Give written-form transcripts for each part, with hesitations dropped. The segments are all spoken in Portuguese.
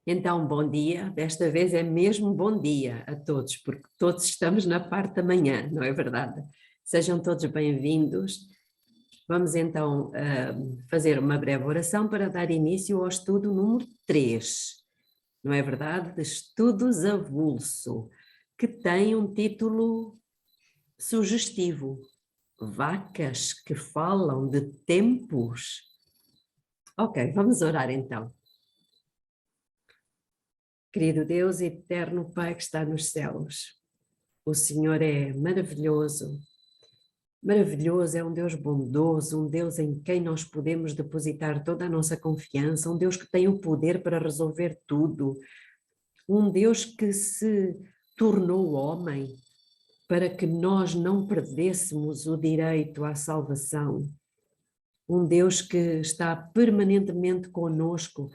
Então, bom dia. Desta vez é mesmo bom dia a todos, porque todos estamos na parte da manhã, não é verdade? Sejam todos bem-vindos. Vamos então fazer uma breve oração para dar início ao estudo número 3, não é verdade? De Estudos Avulso, que tem um título sugestivo: Vacas que falam de tempos. Ok, vamos orar então. Querido Deus e eterno Pai que está nos céus, o Senhor é maravilhoso, maravilhoso, é um Deus bondoso, um Deus em quem nós podemos depositar toda a nossa confiança, um Deus que tem o poder para resolver tudo, um Deus que se tornou homem para que nós não perdêssemos o direito à salvação, um Deus que está permanentemente conosco,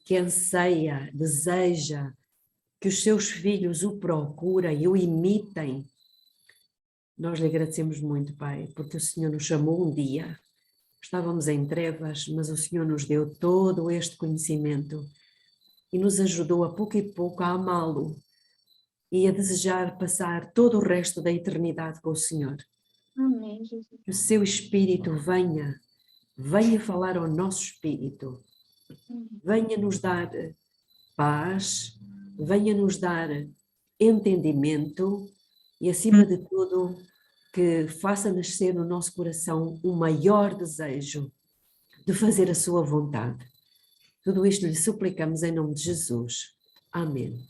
que anseia, deseja que os seus filhos o procurem, o imitem. Nós lhe agradecemos muito, Pai, porque o Senhor nos chamou um dia, estávamos em trevas, mas o Senhor nos deu todo este conhecimento e nos ajudou a pouco a amá-lo e a desejar passar todo o resto da eternidade com o Senhor. Amém, Jesus. Que o seu Espírito venha falar ao nosso espírito, venha nos dar paz, venha nos dar entendimento e, acima de tudo, que faça nascer no nosso coração o maior desejo de fazer a sua vontade. Tudo isto lhe suplicamos em nome de Jesus. Amém.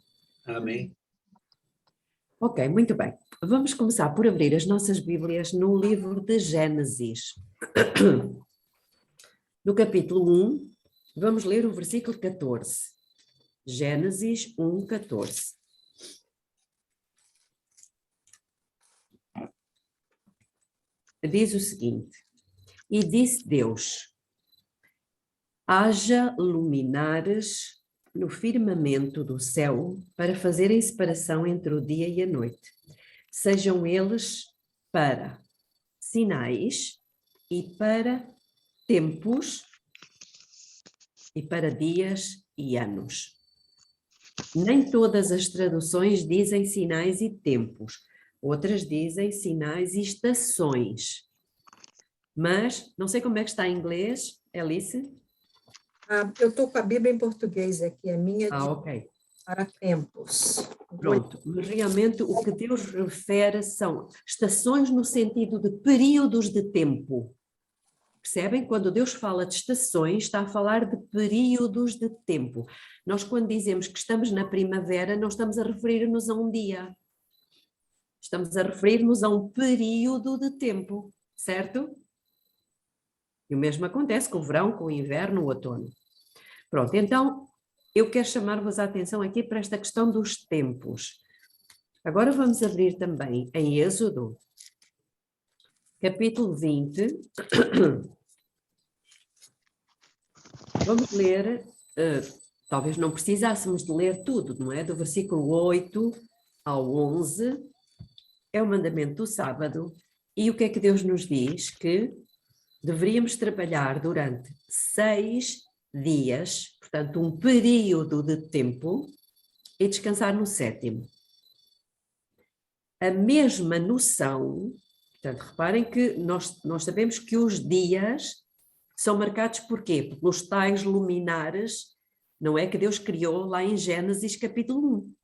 Amém. Ok, muito bem. Vamos começar por abrir as nossas Bíblias no livro de Gênesis. No capítulo 1, vamos ler o versículo 14. Gênesis 1, 14. Diz o seguinte: E disse Deus: haja luminares no firmamento do céu para fazerem separação entre o dia e a noite. Sejam eles para sinais e para tempos e para dias e anos. Nem todas as traduções dizem sinais e tempos, outras dizem sinais e estações. Mas, não sei como é que está em inglês, Alice? Eu estou com a Bíblia em português aqui, a minha Ok. para tempos. Pronto, mas realmente o que Deus refere são estações no sentido de períodos de tempo. Percebem? Quando Deus fala de estações, está a falar de períodos de tempo. Nós, quando dizemos que estamos na primavera, não estamos a referir-nos a um dia. Estamos a referir-nos a um período de tempo, certo? E o mesmo acontece com o verão, com o inverno, o outono. Pronto, então eu quero chamar-vos a atenção aqui para esta questão dos tempos. Agora vamos abrir também em Êxodo, capítulo 20. Vamos ler, talvez não precisássemos de ler tudo, não é? Do versículo 8 ao 11, é o mandamento do sábado. E o que é que Deus nos diz? Que deveríamos trabalhar durante 6 dias, portanto um período de tempo, e descansar no 7º. A mesma noção, portanto, reparem que nós sabemos que os dias são marcados por quê? Pelos tais luminares, não é, que Deus criou lá em Gênesis capítulo 1.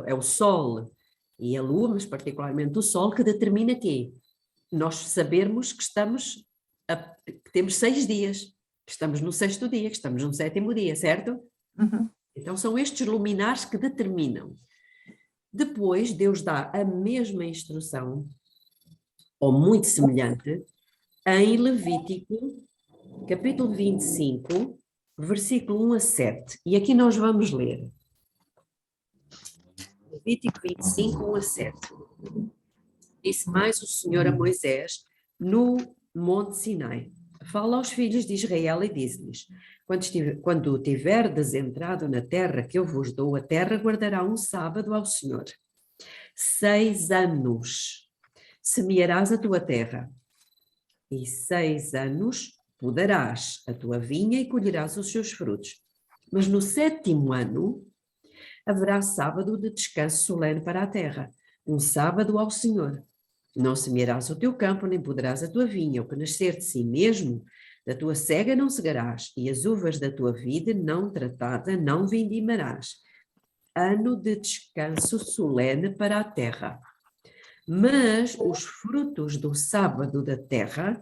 É o Sol e a Lua, mas particularmente o Sol, que determina quê? Nós sabermos que que temos 6 dias, que estamos no 6º dia, que estamos no 7º dia, certo? Uhum. Então são estes luminares que determinam. Depois Deus dá a mesma instrução, ou muito semelhante, em Levítico, capítulo 25, versículo 1 a 7. E aqui nós vamos ler. Levítico 25, 1 a 7. Disse mais o Senhor a Moisés no Monte Sinai: fala aos filhos de Israel e diz-lhes: quando tiverdes entrado na terra que eu vos dou, a terra guardará um sábado ao Senhor. 6 anos semearás a tua terra, e 6 anos podarás a tua vinha e colherás os seus frutos. Mas no 7º ano haverá sábado de descanso solene para a terra, um sábado ao Senhor. Não semearás o teu campo, nem poderás a tua vinha, o que nascer de si mesmo, da tua cega não cegarás, e as uvas da tua vide não tratada não vindimarás. Ano de descanso solene para a terra. Mas os frutos do sábado da terra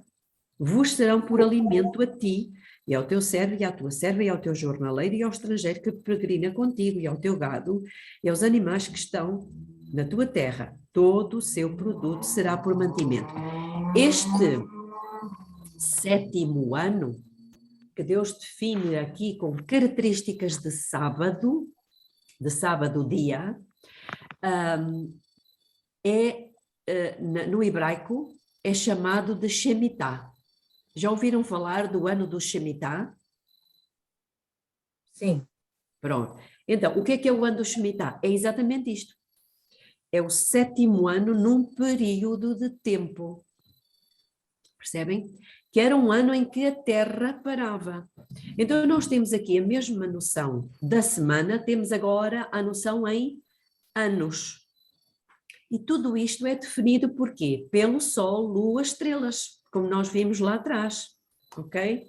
vos serão por alimento a ti, e ao teu servo, e à tua serva, e ao teu jornaleiro, e ao estrangeiro que peregrina contigo, e ao teu gado, e aos animais que estão na tua terra. Todo o seu produto será por mantimento. Este 7º ano, que Deus define aqui com características de sábado dia, no hebraico, é chamado de Shemitah. Já ouviram falar do ano do Shemitah? Sim. Pronto. Então, o que é o ano do Shemitah? É exatamente isto. É o 7º ano num período de tempo. Percebem? Que era um ano em que a terra parava. Então, nós temos aqui a mesma noção da semana, temos agora a noção em anos. E tudo isto é definido por quê? Pelo Sol, Lua, estrelas, como nós vimos lá atrás, ok?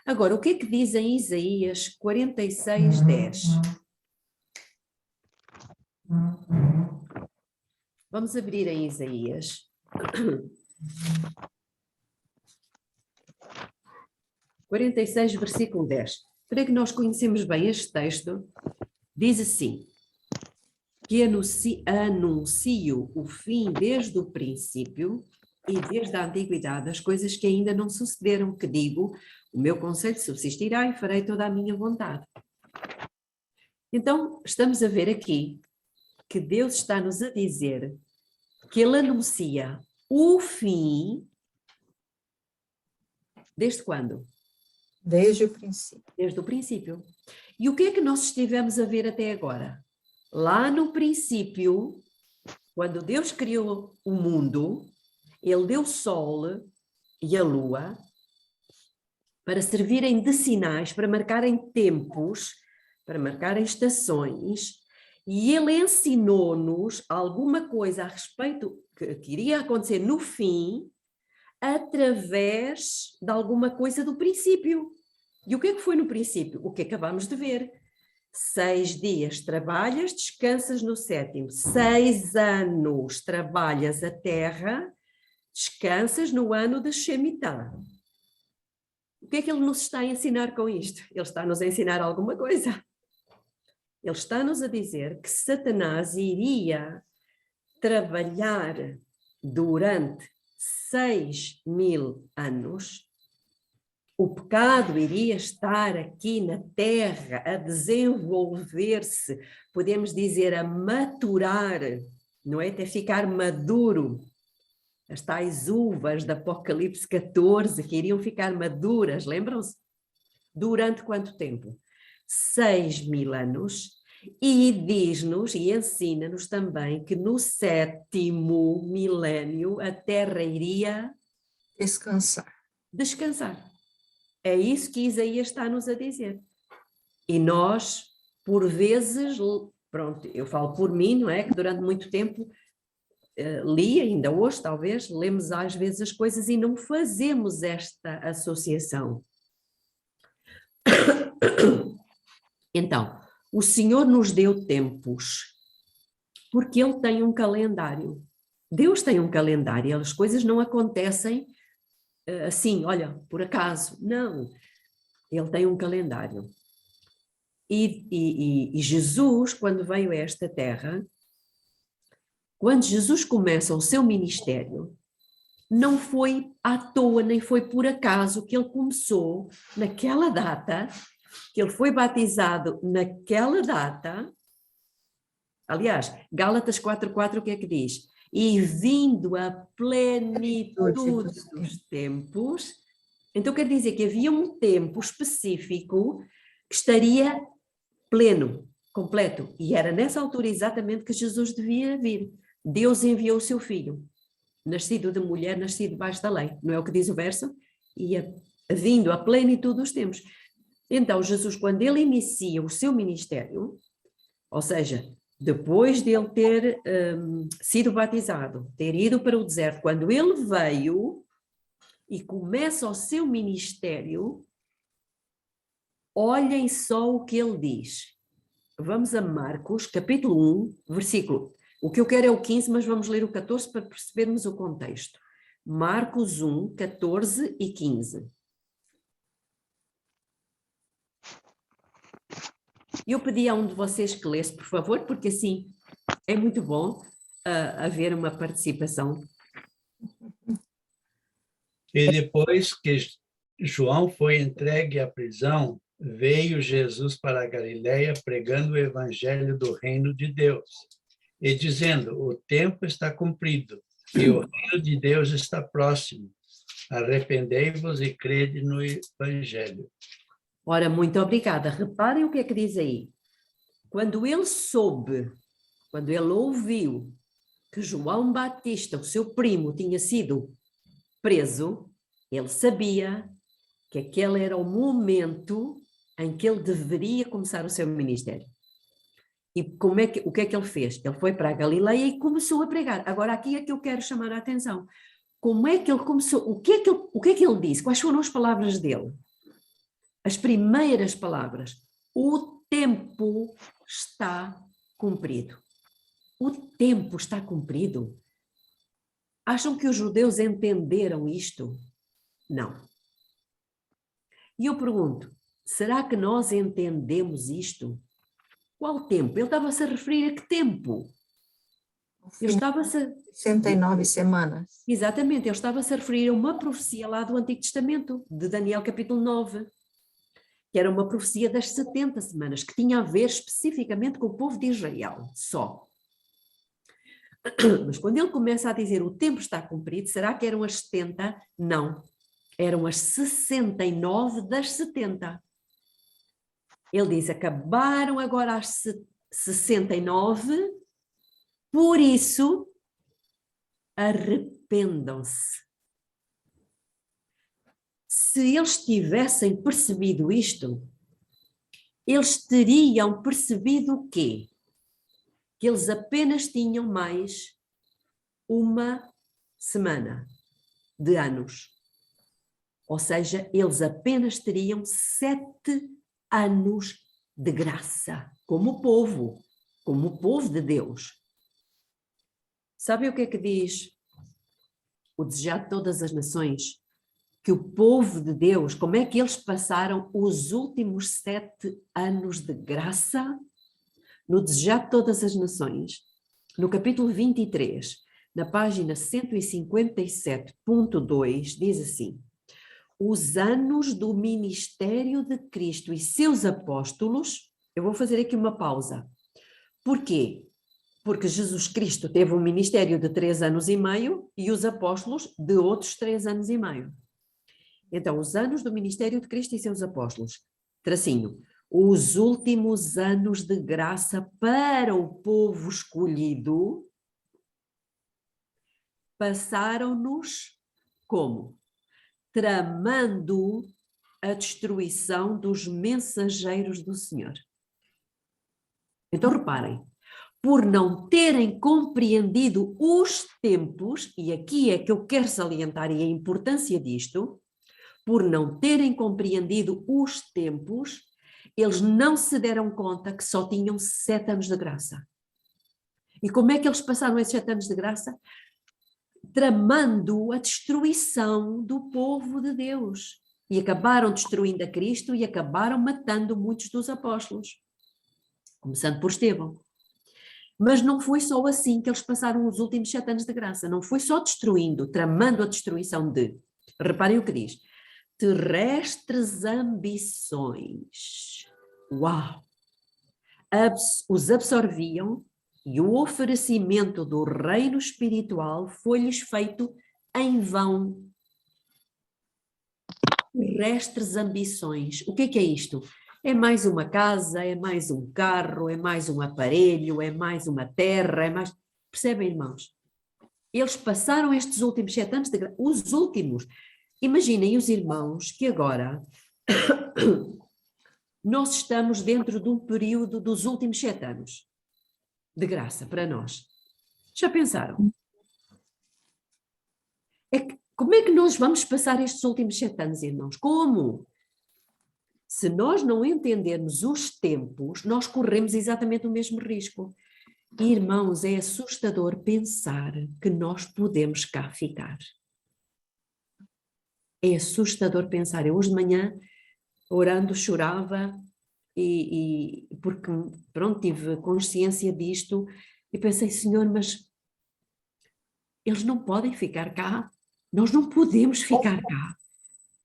Agora, o que é que diz em Isaías 46:10? Vamos abrir em Isaías. versículo 10. Creio que nós conhecemos bem este texto. Diz assim: que anuncio o fim desde o princípio e desde a antiguidade as coisas que ainda não sucederam, que digo, o meu conselho subsistirá e farei toda a minha vontade. Então, estamos a ver aqui que Deus está-nos a dizer que Ele anuncia o fim. Desde quando? Desde o princípio. Desde o princípio. E o que é que nós estivemos a ver até agora? Lá no princípio, quando Deus criou o mundo, Ele deu o sol e a lua para servirem de sinais, para marcarem tempos, para marcarem estações, e Ele ensinou-nos alguma coisa a respeito que iria acontecer no fim, através de alguma coisa do princípio. E o que é que foi no princípio? O que acabamos de ver. 6 dias trabalhas, descansas no 7º. 6 anos trabalhas a terra, descansas no ano de Shemitah. O que é que ele nos está a ensinar com isto? Ele está-nos a ensinar alguma coisa. Ele está-nos a dizer que Satanás iria trabalhar durante 6.000 anos. O pecado iria estar aqui na terra a desenvolver-se, podemos dizer a maturar, não é? Até ficar maduro. As tais uvas de Apocalipse 14 que iriam ficar maduras, lembram-se? Durante quanto tempo? 6.000 anos. E diz-nos e ensina-nos também que no 7º milénio a terra iria descansar. É isso que Isaías está-nos a dizer. E nós, por vezes, pronto, eu falo por mim, não é? Que durante muito tempo li, ainda hoje talvez, lemos às vezes as coisas e não fazemos esta associação. Então, o Senhor nos deu tempos, porque Ele tem um calendário. Deus tem um calendário, as coisas não acontecem assim, olha, por acaso. Não, Ele tem um calendário. E Jesus, quando veio a esta terra, quando Jesus começa o seu ministério, não foi à toa, nem foi por acaso que ele começou naquela data, que ele foi batizado naquela data. Aliás, Gálatas 4:4, o que é que diz? E vindo a plenitude dos tempos, então quer dizer que havia um tempo específico que estaria pleno, completo, e era nessa altura exatamente que Jesus devia vir. Deus enviou o seu filho, nascido de mulher, nascido debaixo da lei, não é o que diz o verso? E vindo a plenitude dos tempos. Então, Jesus, quando ele inicia o seu ministério, ou seja, depois de ele ter sido batizado, ter ido para o deserto, quando ele veio e começa o seu ministério, olhem só o que ele diz. Vamos a Marcos, capítulo 1, versículo. O que eu quero é o 15, mas vamos ler o 14 para percebermos o contexto. Marcos 1, 14 e 15. Eu pedi a um de vocês que lesse, por favor, porque assim é muito bom haver uma participação. E depois que João foi entregue à prisão, veio Jesus para a Galiléia pregando o evangelho do reino de Deus e dizendo: o tempo está cumprido e o reino de Deus está próximo. Arrependei-vos e crede no evangelho. Ora, muito obrigada. Reparem o que é que diz aí. Quando ele soube, quando ele ouviu que João Batista, o seu primo, tinha sido preso, ele sabia que aquele era o momento em que ele deveria começar o seu ministério. E o que é que ele fez? Ele foi para a Galileia e começou a pregar. Agora aqui é que eu quero chamar a atenção. Como é que ele começou? O que é que ele disse? Quais foram as palavras dele? As primeiras palavras. O tempo está cumprido. O tempo está cumprido. Acham que os judeus entenderam isto? Não. E eu pergunto, será que nós entendemos isto? Qual tempo? Ele estava-se a referir a que tempo? Ele estava-se... 69 semanas. Exatamente, ele estava-se a referir a uma profecia lá do Antigo Testamento, de Daniel capítulo 9, que era uma profecia das 70 semanas, que tinha a ver especificamente com o povo de Israel, só. Mas quando ele começa a dizer o tempo está cumprido, será que eram as 70? Não. Eram as 69 das 70. Ele diz, acabaram agora as 69, por isso, arrependam-se. Se eles tivessem percebido isto, eles teriam percebido o quê? Que eles apenas tinham mais uma semana de anos. Ou seja, eles apenas teriam 7 anos de graça, como o povo de Deus. Sabe o que é que diz o Desejado de Todas as Nações? Que o povo de Deus, como é que eles passaram os últimos 7 anos de graça? No Desejado de Todas as Nações, no capítulo 23, na página 157.2, diz assim: os anos do ministério de Cristo e seus apóstolos, eu vou fazer aqui uma pausa. Por quê? Porque Jesus Cristo teve um ministério de 3 anos e meio e os apóstolos de outros 3 anos e meio. Então, os anos do ministério de Cristo e seus apóstolos, tracinho, os últimos anos de graça para o povo escolhido, passaram-nos como? Tramando a destruição dos mensageiros do Senhor. Então, reparem, por não terem compreendido os tempos, e aqui é que eu quero salientar e a importância disto, por não terem compreendido os tempos, eles não se deram conta que só tinham 7 anos de graça. E como é que eles passaram esses 7 anos de graça? Tramando a destruição do povo de Deus. E acabaram destruindo a Cristo e acabaram matando muitos dos apóstolos. Começando por Estevão. Mas não foi só assim que eles passaram os últimos 7 anos de graça. Não foi só destruindo, tramando a destruição de... Reparem o que diz. Terrestres ambições. Uau! Os absorviam e o oferecimento do reino espiritual foi-lhes feito em vão. Terrestres ambições. O que é isto? É mais uma casa, é mais um carro, é mais um aparelho, é mais uma terra, é mais... Percebem, irmãos? Eles passaram estes últimos 7 anos, os últimos. Imaginem os irmãos que agora nós estamos dentro de um período dos últimos 7 anos de graça para nós. Já pensaram? Como é que nós vamos passar estes últimos 7 anos, irmãos? Como? Se nós não entendermos os tempos, nós corremos exatamente o mesmo risco. E, irmãos, é assustador pensar que nós podemos cá ficar. É assustador pensar. Eu hoje de manhã, orando, chorava porque, pronto, tive consciência disto e pensei, Senhor, mas eles não podem ficar cá. Nós não podemos ficar cá.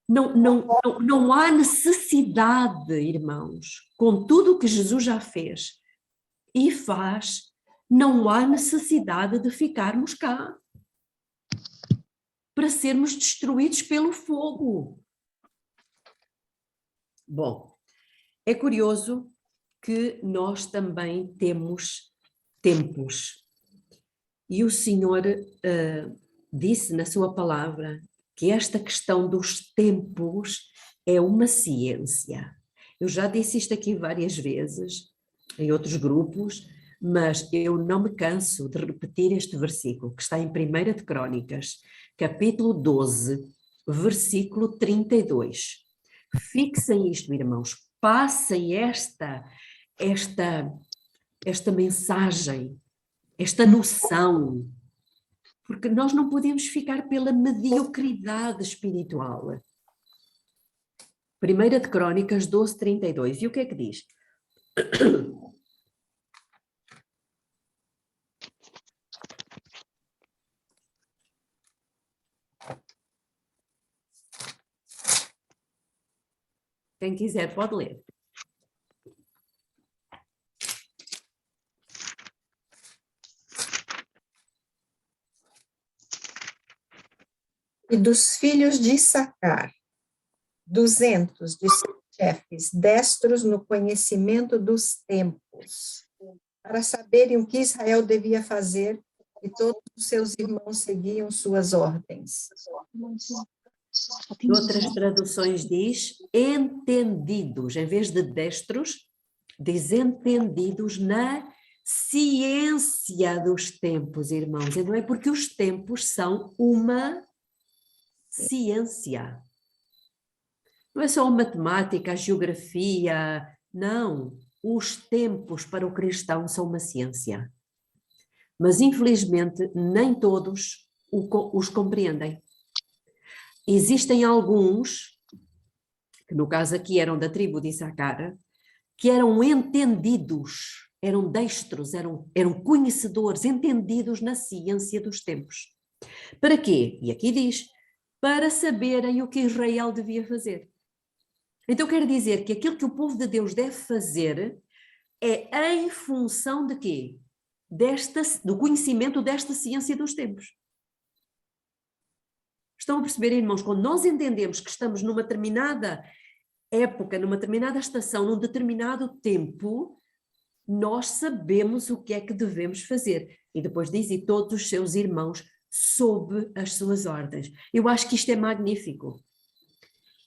Não há necessidade, irmãos, com tudo o que Jesus já fez e faz, não há necessidade de ficarmos cá para sermos destruídos pelo fogo. Bom, é curioso que nós também temos tempos. E o Senhor disse na sua palavra que esta questão dos tempos é uma ciência. Eu já disse isto aqui várias vezes, em outros grupos, mas eu não me canso de repetir este versículo, que está em 1 de Crônicas, capítulo 12, versículo 32. Fixem isto, irmãos, passem esta mensagem, esta noção, porque nós não podemos ficar pela mediocridade espiritual. 1 de Crônicas 12, 32. E o que é que diz? Quem quiser pode ler. E dos filhos de Issacar, 200 de seus chefes, destros no conhecimento dos tempos, para saberem o que Israel devia fazer, e todos os seus irmãos seguiam suas ordens. Em outras traduções diz entendidos, em vez de destros, diz entendidos na ciência dos tempos, irmãos. E não é porque os tempos são uma ciência. Não é só a matemática, a geografia, não. Os tempos para o cristão são uma ciência. Mas, infelizmente, nem todos os compreendem. Existem alguns, que no caso aqui eram da tribo de Issacar, que eram entendidos, eram destros, eram conhecedores, entendidos na ciência dos tempos. Para quê? E aqui diz, para saberem o que Israel devia fazer. Então quer dizer que aquilo que o povo de Deus deve fazer é em função de quê? Do conhecimento desta ciência dos tempos. Estão a perceber, irmãos? Quando nós entendemos que estamos numa determinada época, numa determinada estação, num determinado tempo, nós sabemos o que é que devemos fazer. E depois diz, e todos os seus irmãos sob as suas ordens. Eu acho que isto é magnífico.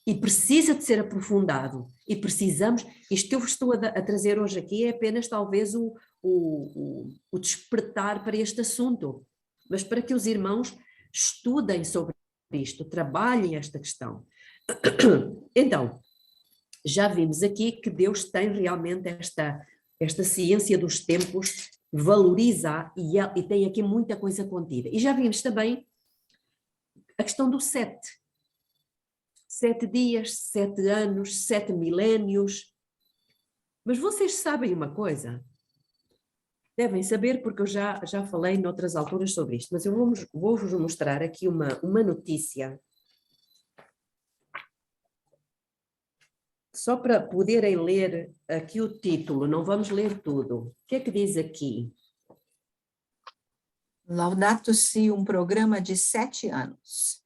E precisa de ser aprofundado. E precisamos, isto que eu estou a trazer hoje aqui é apenas talvez o despertar para este assunto. Mas para que os irmãos estudem sobre isto, trabalhem esta questão. Então, já vimos aqui que Deus tem realmente esta ciência dos tempos, valoriza e tem aqui muita coisa contida. E já vimos também a questão do 7. 7 dias, 7 anos, 7 milénios. Mas vocês sabem uma coisa? Devem saber, porque eu já falei noutras alturas sobre isto, mas eu vou-vos mostrar aqui uma notícia. Só para poderem ler aqui o título, não vamos ler tudo. O que é que diz aqui? Laudato Si, um programa de 7 anos.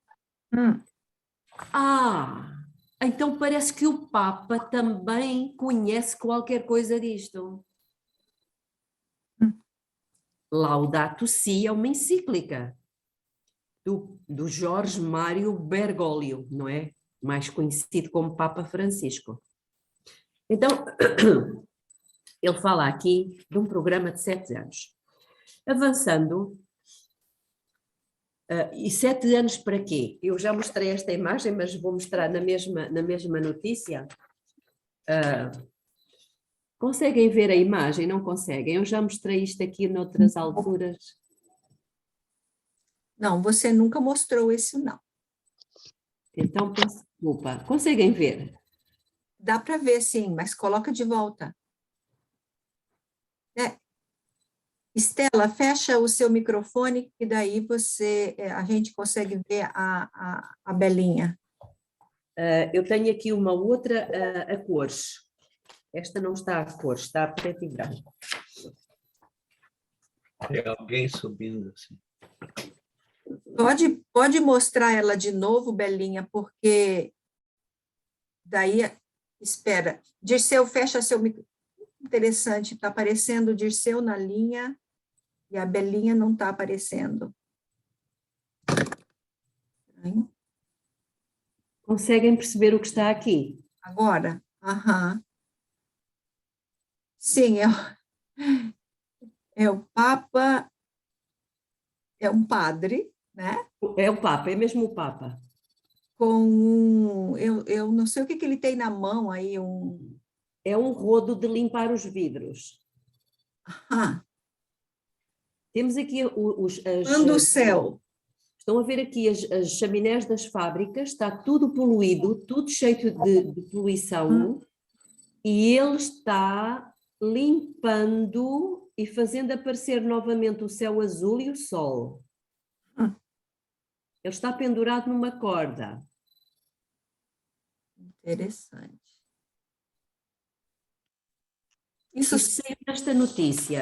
Então parece que o Papa também conhece qualquer coisa disto. Laudato Si é uma encíclica do Jorge Mário Bergoglio, não é? Mais conhecido como Papa Francisco. Então, ele fala aqui de um programa de 7 anos. Avançando, e 7 anos para quê? Eu já mostrei esta imagem, mas vou mostrar na mesma notícia. Conseguem ver a imagem? Não conseguem? Eu já mostrei isto aqui noutras alturas. Não, você nunca mostrou esse, não. Então, peço desculpa. Conseguem ver? Dá para ver, sim, mas coloca de volta. Estela, fecha o seu microfone, e daí a gente consegue ver a Belinha. Eu tenho aqui uma outra a cores. Esta não está a cores, está a preto e branco. Tem alguém subindo assim. Pode mostrar ela de novo, Belinha, porque daí, espera, Dirceu, fecha seu microfone. Interessante, está aparecendo o Dirceu na linha e a Belinha não está aparecendo. Conseguem perceber o que está aqui? Agora? Aham. Sim, é o Papa, é um padre, né? É o Papa, é mesmo o Papa. Com eu não sei o que ele tem na mão aí, É um rodo de limpar os vidros. Temos aqui Quando o céu. Estão a ver aqui as chaminés das fábricas, está tudo poluído, tudo cheio de poluição, e ele está limpando e fazendo aparecer novamente o céu azul e o sol. Ele está pendurado numa corda. Interessante. Isso saiu nesta notícia.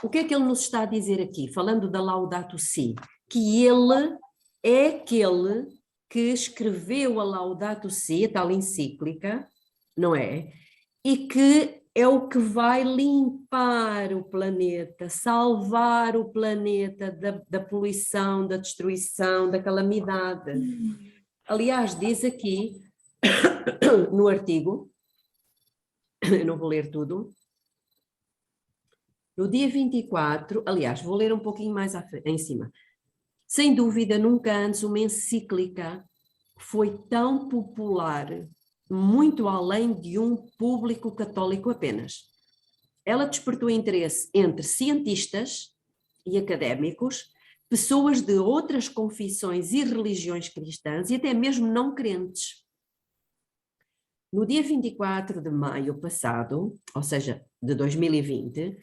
O que é que ele nos está a dizer aqui, falando da Laudato Si? Que ele é aquele que escreveu a Laudato Si, a tal encíclica, não é? E que é o que vai limpar o planeta, salvar o planeta da poluição, da destruição, da calamidade. Aliás, diz aqui no artigo, eu não vou ler tudo, no dia 24, aliás, vou ler um pouquinho mais em cima. Sem dúvida, nunca antes uma encíclica foi tão popular, muito além de um público católico apenas. Ela despertou interesse entre cientistas e académicos, pessoas de outras confissões e religiões cristãs e até mesmo não crentes. No dia 24 de maio passado, ou seja, de 2020,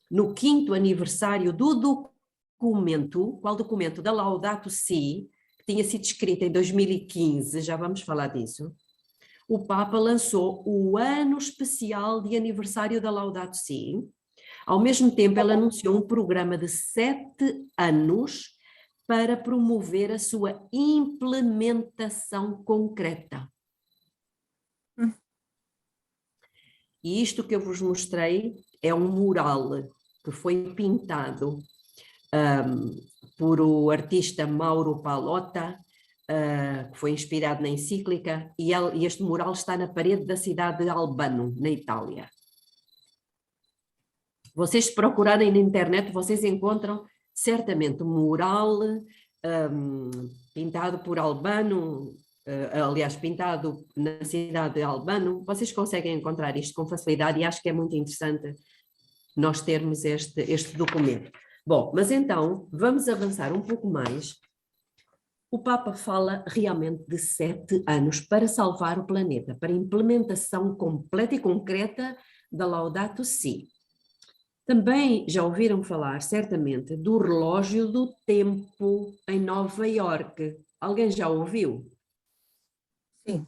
no 5º aniversário do documento, qual documento? Da Laudato Si, que tinha sido escrita em 2015, já vamos falar disso, o Papa lançou o ano especial de aniversário da Laudato Si. Ao mesmo tempo, ele anunciou um programa de 7 anos para promover a sua implementação concreta. E isto que eu vos mostrei é um mural que foi pintado por o artista Mauro Palotta, que foi inspirado na encíclica, e este mural está na parede da cidade de Albano, na Itália. Vocês, se procurarem na internet, vocês encontram certamente um mural pintado por Albano, aliás, pintado na cidade de Albano. Vocês conseguem encontrar isto com facilidade e acho que é muito interessante nós termos este documento. Bom, mas então, vamos avançar um pouco mais. O Papa fala realmente de 7 anos para salvar o planeta, para a implementação completa e concreta da Laudato Si. Também já ouviram falar, certamente, do relógio do tempo em Nova Iorque. Alguém já ouviu? Sim.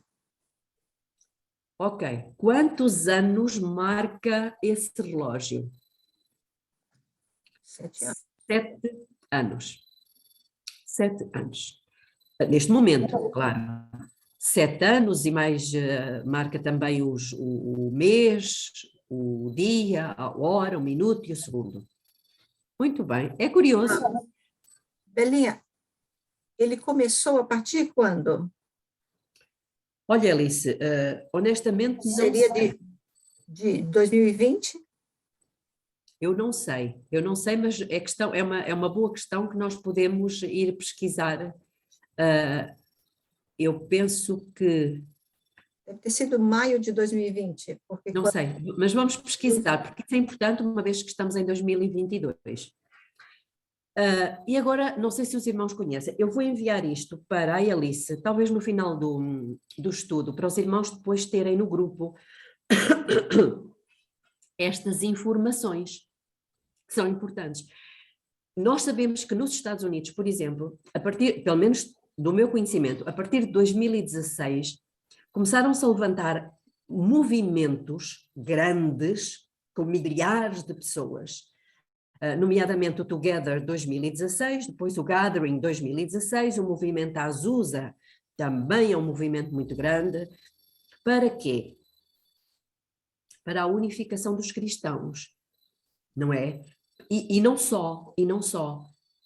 Ok. Quantos anos marca esse relógio? 7 anos. 7 anos. 7 anos. Neste momento, claro. 7 anos e mais marca também o mês, o dia, a hora, o minuto e o segundo. Muito bem. É curioso. Belinha, ele começou a partir de quando? Olha, Alice, honestamente não Seria sei. de de 2020? Eu não sei, mas é uma boa questão que nós podemos ir pesquisar. Eu penso que, Deve ter sido maio de 2020, porque não sei, mas vamos pesquisar, porque isso é importante uma vez que estamos em 2022. E agora, não sei se os irmãos conhecem, eu vou enviar isto para a Alice, talvez no final do estudo, para os irmãos depois terem no grupo estas informações que são importantes. Nós sabemos que nos Estados Unidos, por exemplo, pelo menos do meu conhecimento, a partir de 2016, começaram-se a levantar movimentos grandes, com milhares de pessoas, nomeadamente o Together 2016, depois o Gathering 2016, o movimento Azusa também é um movimento muito grande. Para quê? Para a unificação dos cristãos, não é? E não só,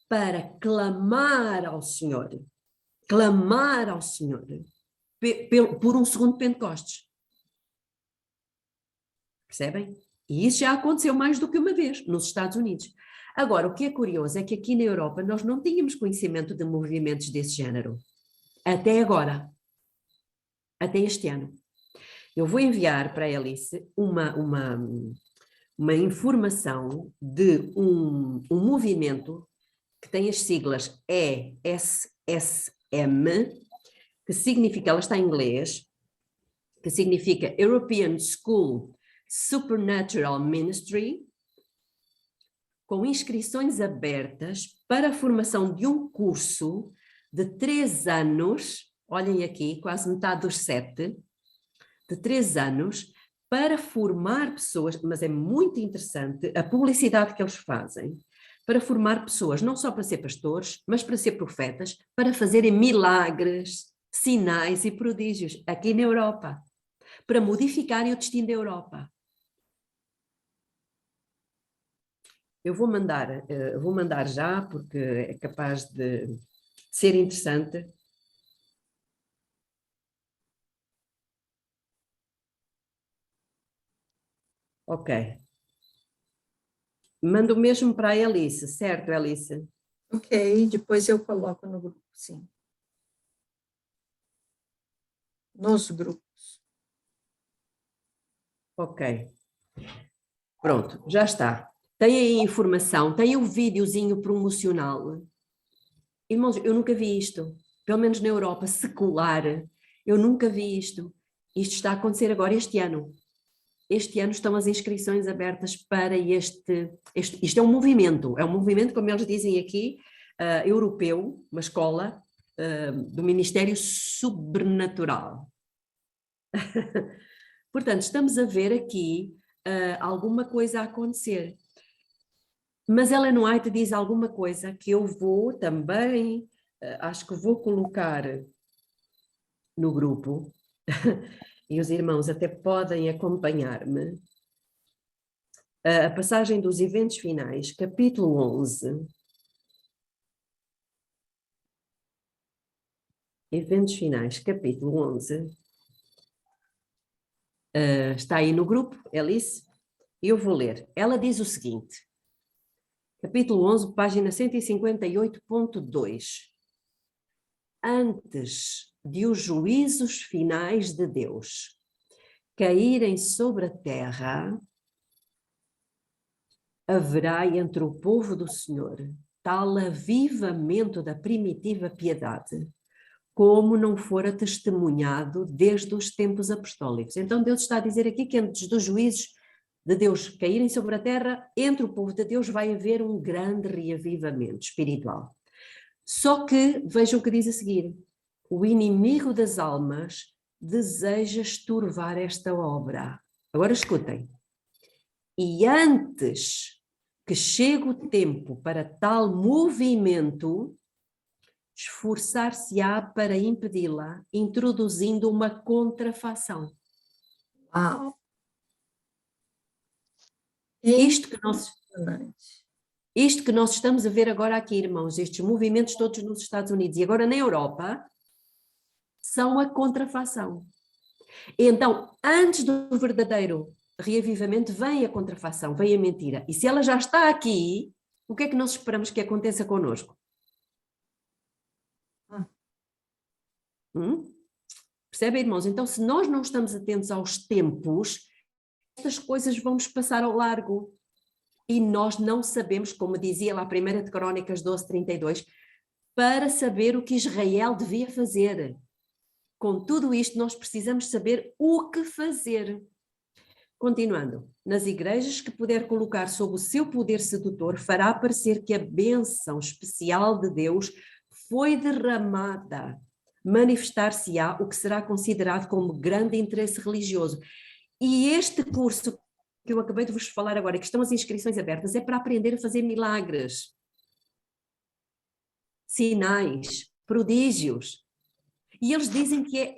para clamar ao Senhor por um segundo Pentecostes. Percebem? E isso já aconteceu mais do que uma vez nos Estados Unidos. Agora, o que é curioso é que aqui na Europa nós não tínhamos conhecimento de movimentos desse género. Até agora. Até este ano. Eu vou enviar para a Alice uma informação de um movimento que tem as siglas ESSM, que significa, ela está em inglês, que significa European School Supernatural Ministry, com inscrições abertas para a formação de um curso de 3 anos, olhem aqui, quase metade dos 7, de 3 anos, para formar pessoas, mas é muito interessante a publicidade que eles fazem, para formar pessoas, não só para ser pastores, mas para ser profetas, para fazerem milagres, sinais e prodígios aqui na Europa, para modificarem o destino da Europa. Eu vou mandar já, porque é capaz de ser interessante. Ok. Mando mesmo para a Alice, certo, Alice? Ok, depois eu coloco no grupo, sim. Nos grupos. Ok. Pronto, já está. Tem aí a informação, tem o videozinho promocional. Irmãos, eu nunca vi isto. Pelo menos na Europa secular, eu nunca vi isto. Isto está a acontecer agora este ano. Este ano estão as inscrições abertas para isto é um movimento, como eles dizem aqui, europeu, uma escola do Ministério Sobrenatural. Portanto, estamos a ver aqui alguma coisa a acontecer. Mas Ellen White diz alguma coisa que eu vou também, acho que vou colocar no grupo, e os irmãos até podem acompanhar-me. A passagem dos eventos finais, capítulo 11. Eventos finais, capítulo 11. Está aí no grupo, Alice? Eu vou ler. Ela diz o seguinte, capítulo 11, página 158.2. Antes de os juízos finais de Deus caírem sobre a terra, haverá entre o povo do Senhor tal avivamento da primitiva piedade, como não fora testemunhado desde os tempos apostólicos. Então Deus está a dizer aqui que antes dos juízos de Deus caírem sobre a terra, entre o povo de Deus vai haver um grande reavivamento espiritual. Só que, vejam o que diz a seguir, o inimigo das almas deseja estorvar esta obra. Agora escutem. E antes que chegue o tempo para tal movimento, esforçar-se-á para impedi-la, introduzindo uma contrafação. Uau! Isto que nós estamos a ver agora aqui, irmãos, estes movimentos todos nos Estados Unidos e agora na Europa, são a contrafação. Então, antes do verdadeiro reavivamento, vem a contrafação, vem a mentira. E se ela já está aqui, o que é que nós esperamos que aconteça connosco? Percebem, irmãos? Então, se nós não estamos atentos aos tempos, estas coisas vão nos passar ao largo. E nós não sabemos, como dizia lá 1 de Crónicas 12:32, para saber o que Israel devia fazer. Com tudo isto, nós precisamos saber o que fazer. Continuando, nas igrejas que puder colocar sob o seu poder sedutor, fará parecer que a bênção especial de Deus foi derramada. Manifestar-se-á o que será considerado como grande interesse religioso. E este curso que eu acabei de vos falar agora, que estão as inscrições abertas, é para aprender a fazer milagres, sinais, prodígios. E eles dizem que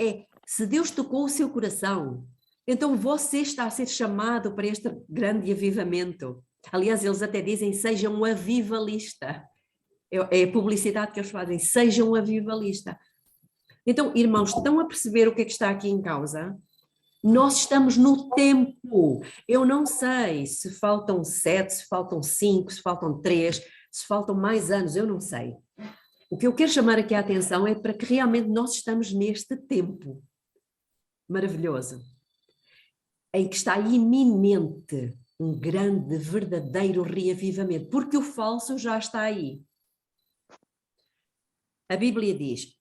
se Deus tocou o seu coração, então você está a ser chamado para este grande avivamento. Aliás, eles até dizem, seja um avivalista. É a publicidade que eles fazem, seja um avivalista. Então, irmãos, estão a perceber o que é que está aqui em causa? Nós estamos no tempo. Eu não sei se faltam 7, se faltam 5, se faltam 3, se faltam mais anos, eu não sei. O que eu quero chamar aqui a atenção é para que realmente nós estamos neste tempo maravilhoso, em que está iminente um grande, verdadeiro reavivamento, porque o falso já está aí. A Bíblia diz,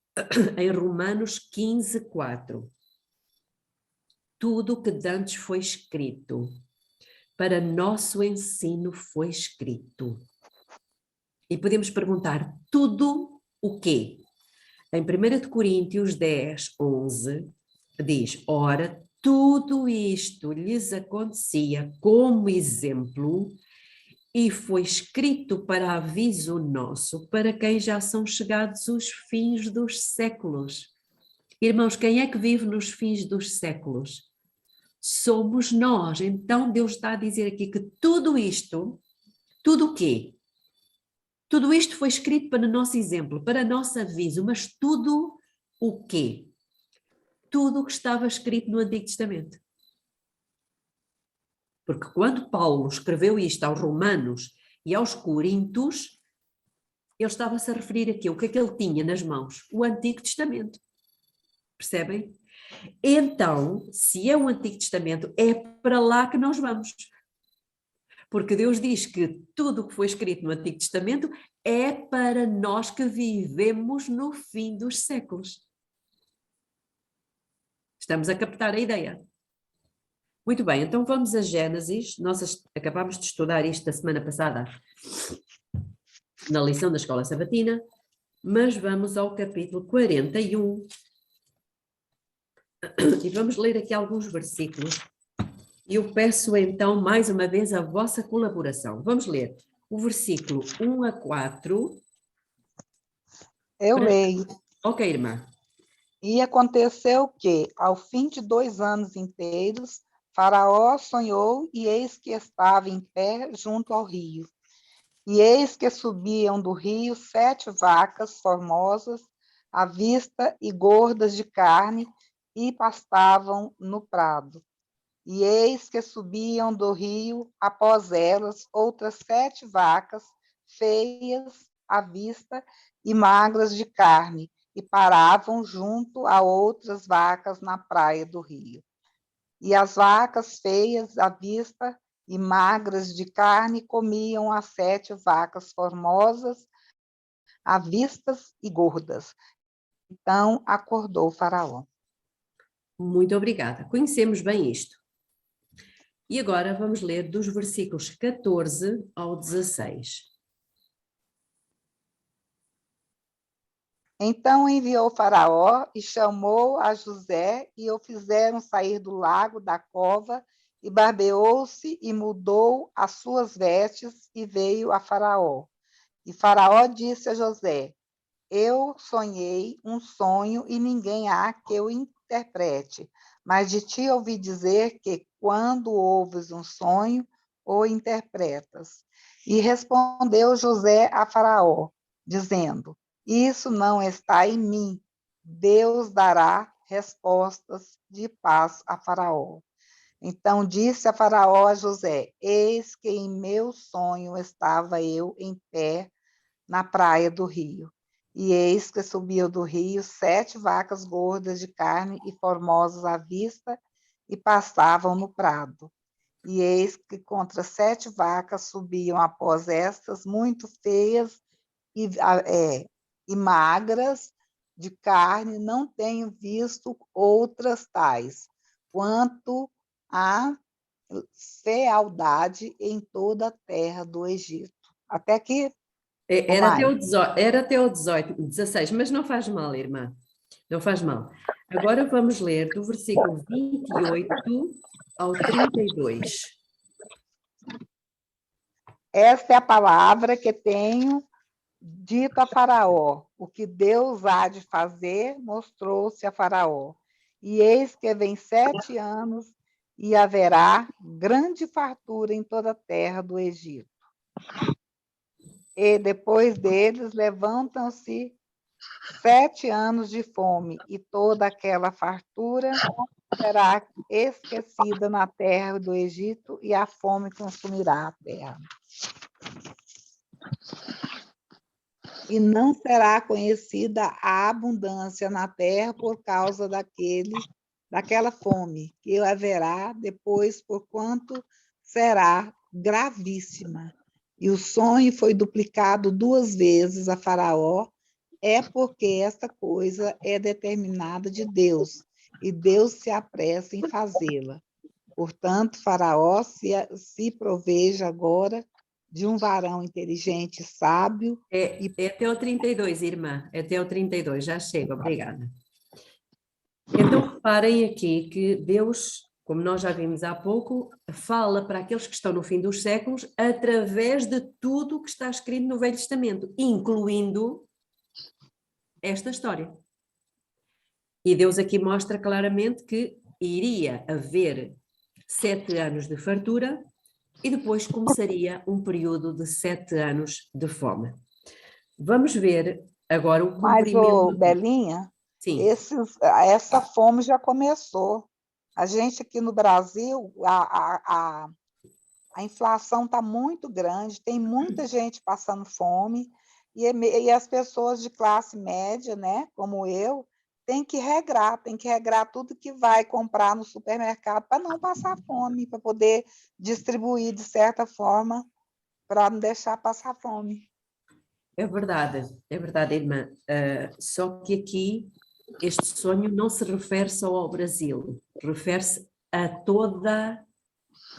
em Romanos 15:4, tudo o que dantes foi escrito, para nosso ensino foi escrito. E podemos perguntar, tudo o quê? Em 1 Coríntios 10:11, diz, ora, tudo isto lhes acontecia como exemplo e foi escrito para aviso nosso, para quem já são chegados os fins dos séculos. Irmãos, quem é que vive nos fins dos séculos? Somos nós. Então Deus está a dizer aqui que tudo isto, tudo o quê? Tudo isto foi escrito para o nosso exemplo, para nosso aviso, mas tudo o quê? Tudo o que estava escrito no Antigo Testamento. Porque quando Paulo escreveu isto aos Romanos e aos Coríntios, ele estava-se a referir aqui o que é que ele tinha nas mãos? O Antigo Testamento. Percebem? Então, se é o Antigo Testamento, é para lá que nós vamos. Porque Deus diz que tudo o que foi escrito no Antigo Testamento é para nós que vivemos no fim dos séculos. Estamos a captar a ideia. Muito bem, então vamos a Gênesis. Nós acabámos de estudar isto da semana passada na lição da Escola Sabatina, mas vamos ao capítulo 41 e vamos ler aqui alguns versículos. E eu peço então mais uma vez a vossa colaboração. Vamos ler o versículo 1-4. Eu leio. Ok, irmã. E aconteceu que, ao fim de 2 anos inteiros, Faraó sonhou, e eis que estava em pé junto ao rio. E eis que subiam do rio 7 vacas formosas, à vista e gordas de carne, e pastavam no prado. E eis que subiam do rio, após elas, outras 7 vacas, feias à vista e magras de carne, e paravam junto a outras vacas na praia do rio. E as vacas feias à vista e magras de carne comiam as 7 vacas formosas, à vistas e gordas. Então acordou Faraó. Muito obrigada. Conhecemos bem isto. E agora vamos ler dos versículos 14 ao 16. Então enviou Faraó e chamou a José, e o fizeram sair do lago da cova, e barbeou-se e mudou as suas vestes, e veio a Faraó. E Faraó disse a José, eu sonhei um sonho e ninguém há que eu interprete, mas de ti ouvi dizer que quando ouves um sonho, o interpretas. E respondeu José a Faraó, dizendo, isso não está em mim, Deus dará respostas de paz a Faraó. Então disse a Faraó a José: Eis que em meu sonho estava eu em pé na praia do rio. E eis que subiam do rio 7 vacas gordas de carne e formosas à vista, e pastavam no prado. E eis que contra 7 vacas subiam após estas, muito feias e magras de carne, não tenho visto outras tais, quanto a fealdade em toda a terra do Egito. Até aqui, ou Era até mais. o 18, era até o 18, 16, mas não faz mal, irmã. Não faz mal. Agora vamos ler do versículo 28 ao 32. Esta é a palavra que tenho dito a Faraó. O que Deus há de fazer mostrou-se a Faraó. E eis que vem 7 anos e haverá grande fartura em toda a terra do Egito. E depois deles levantam-se 7 anos de fome, e toda aquela fartura será esquecida na terra do Egito, e a fome consumirá a terra. E não será conhecida a abundância na terra por causa daquela fome, que haverá depois, porquanto será gravíssima. E o sonho foi duplicado 2 vezes a Faraó, é porque esta coisa é determinada de Deus, e Deus se apressa em fazê-la. Portanto, Faraó se proveja agora de um varão inteligente e sábio. É até o 32, irmã. É até o 32, já chega, obrigada. Então, reparem aqui que Deus, como nós já vimos há pouco, fala para aqueles que estão no fim dos séculos através de tudo o que está escrito no Velho Testamento, incluindo esta história. E Deus aqui mostra claramente que iria haver 7 anos de fartura e depois começaria um período de 7 anos de fome. Vamos ver agora o Mas, cumprimento. Belinha, Sim. essa fome já começou. A gente aqui no Brasil, a inflação está muito grande, tem muita gente passando fome, e as pessoas de classe média, né, como eu, tem que regrar tudo que vai comprar no supermercado para não passar fome, para poder distribuir de certa forma, para não deixar passar fome. É verdade, irmã. Só que aqui este sonho não se refere só ao Brasil, refere-se a toda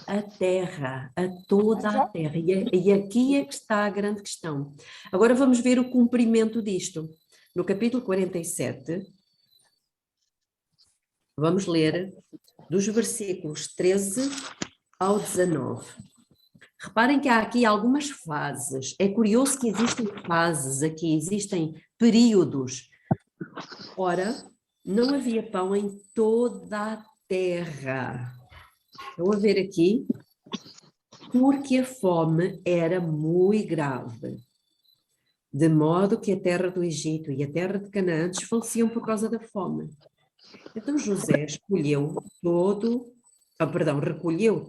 a terra, a toda a terra. E aqui é que está a grande questão. Agora vamos ver o cumprimento disto. No capítulo 47, vamos ler dos versículos 13 ao 19. Reparem que há aqui algumas fases. É curioso que existem fases aqui, existem períodos. Ora, não havia pão em toda a terra. Estão a ver aqui? Porque a fome era muito grave. De modo que a terra do Egito e a terra de Canaã desfaleciam por causa da fome. Então José recolheu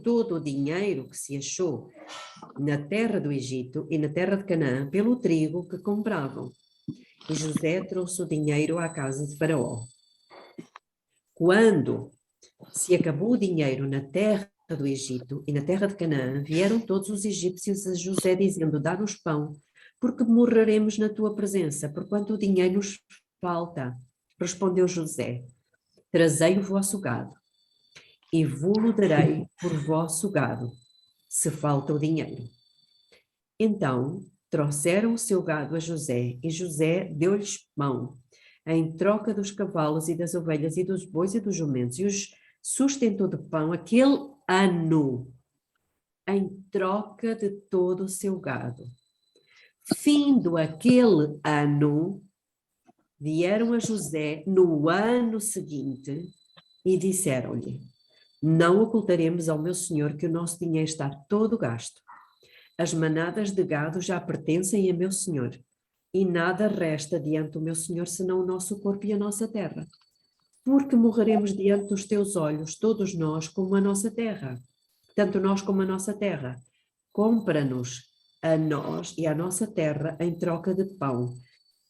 todo o dinheiro que se achou na terra do Egito e na terra de Canaã pelo trigo que compravam. E José trouxe o dinheiro à casa de Faraó. Quando se acabou o dinheiro na terra do Egito e na terra de Canaã, vieram todos os egípcios a José dizendo: dá-nos pão, porque morreremos na tua presença, porquanto o dinheiro nos falta. Respondeu José: trazei o vosso gado, e vou-lo darei por vosso gado, se falta o dinheiro. Então trouxeram o seu gado a José, e José deu-lhes pão, em troca dos cavalos e das ovelhas e dos bois e dos jumentos, e os sustentou de pão aquele ano, em troca de todo o seu gado. Findo aquele ano, vieram a José no ano seguinte e disseram-lhe: não ocultaremos ao meu senhor que o nosso dinheiro está todo gasto. As manadas de gado já pertencem a meu senhor, e nada resta diante do meu senhor senão o nosso corpo e a nossa terra. porque morreremos diante dos teus olhos, todos nós como a nossa terra. Tanto nós como a nossa terra. Compra-nos a nós e a nossa terra em troca de pão.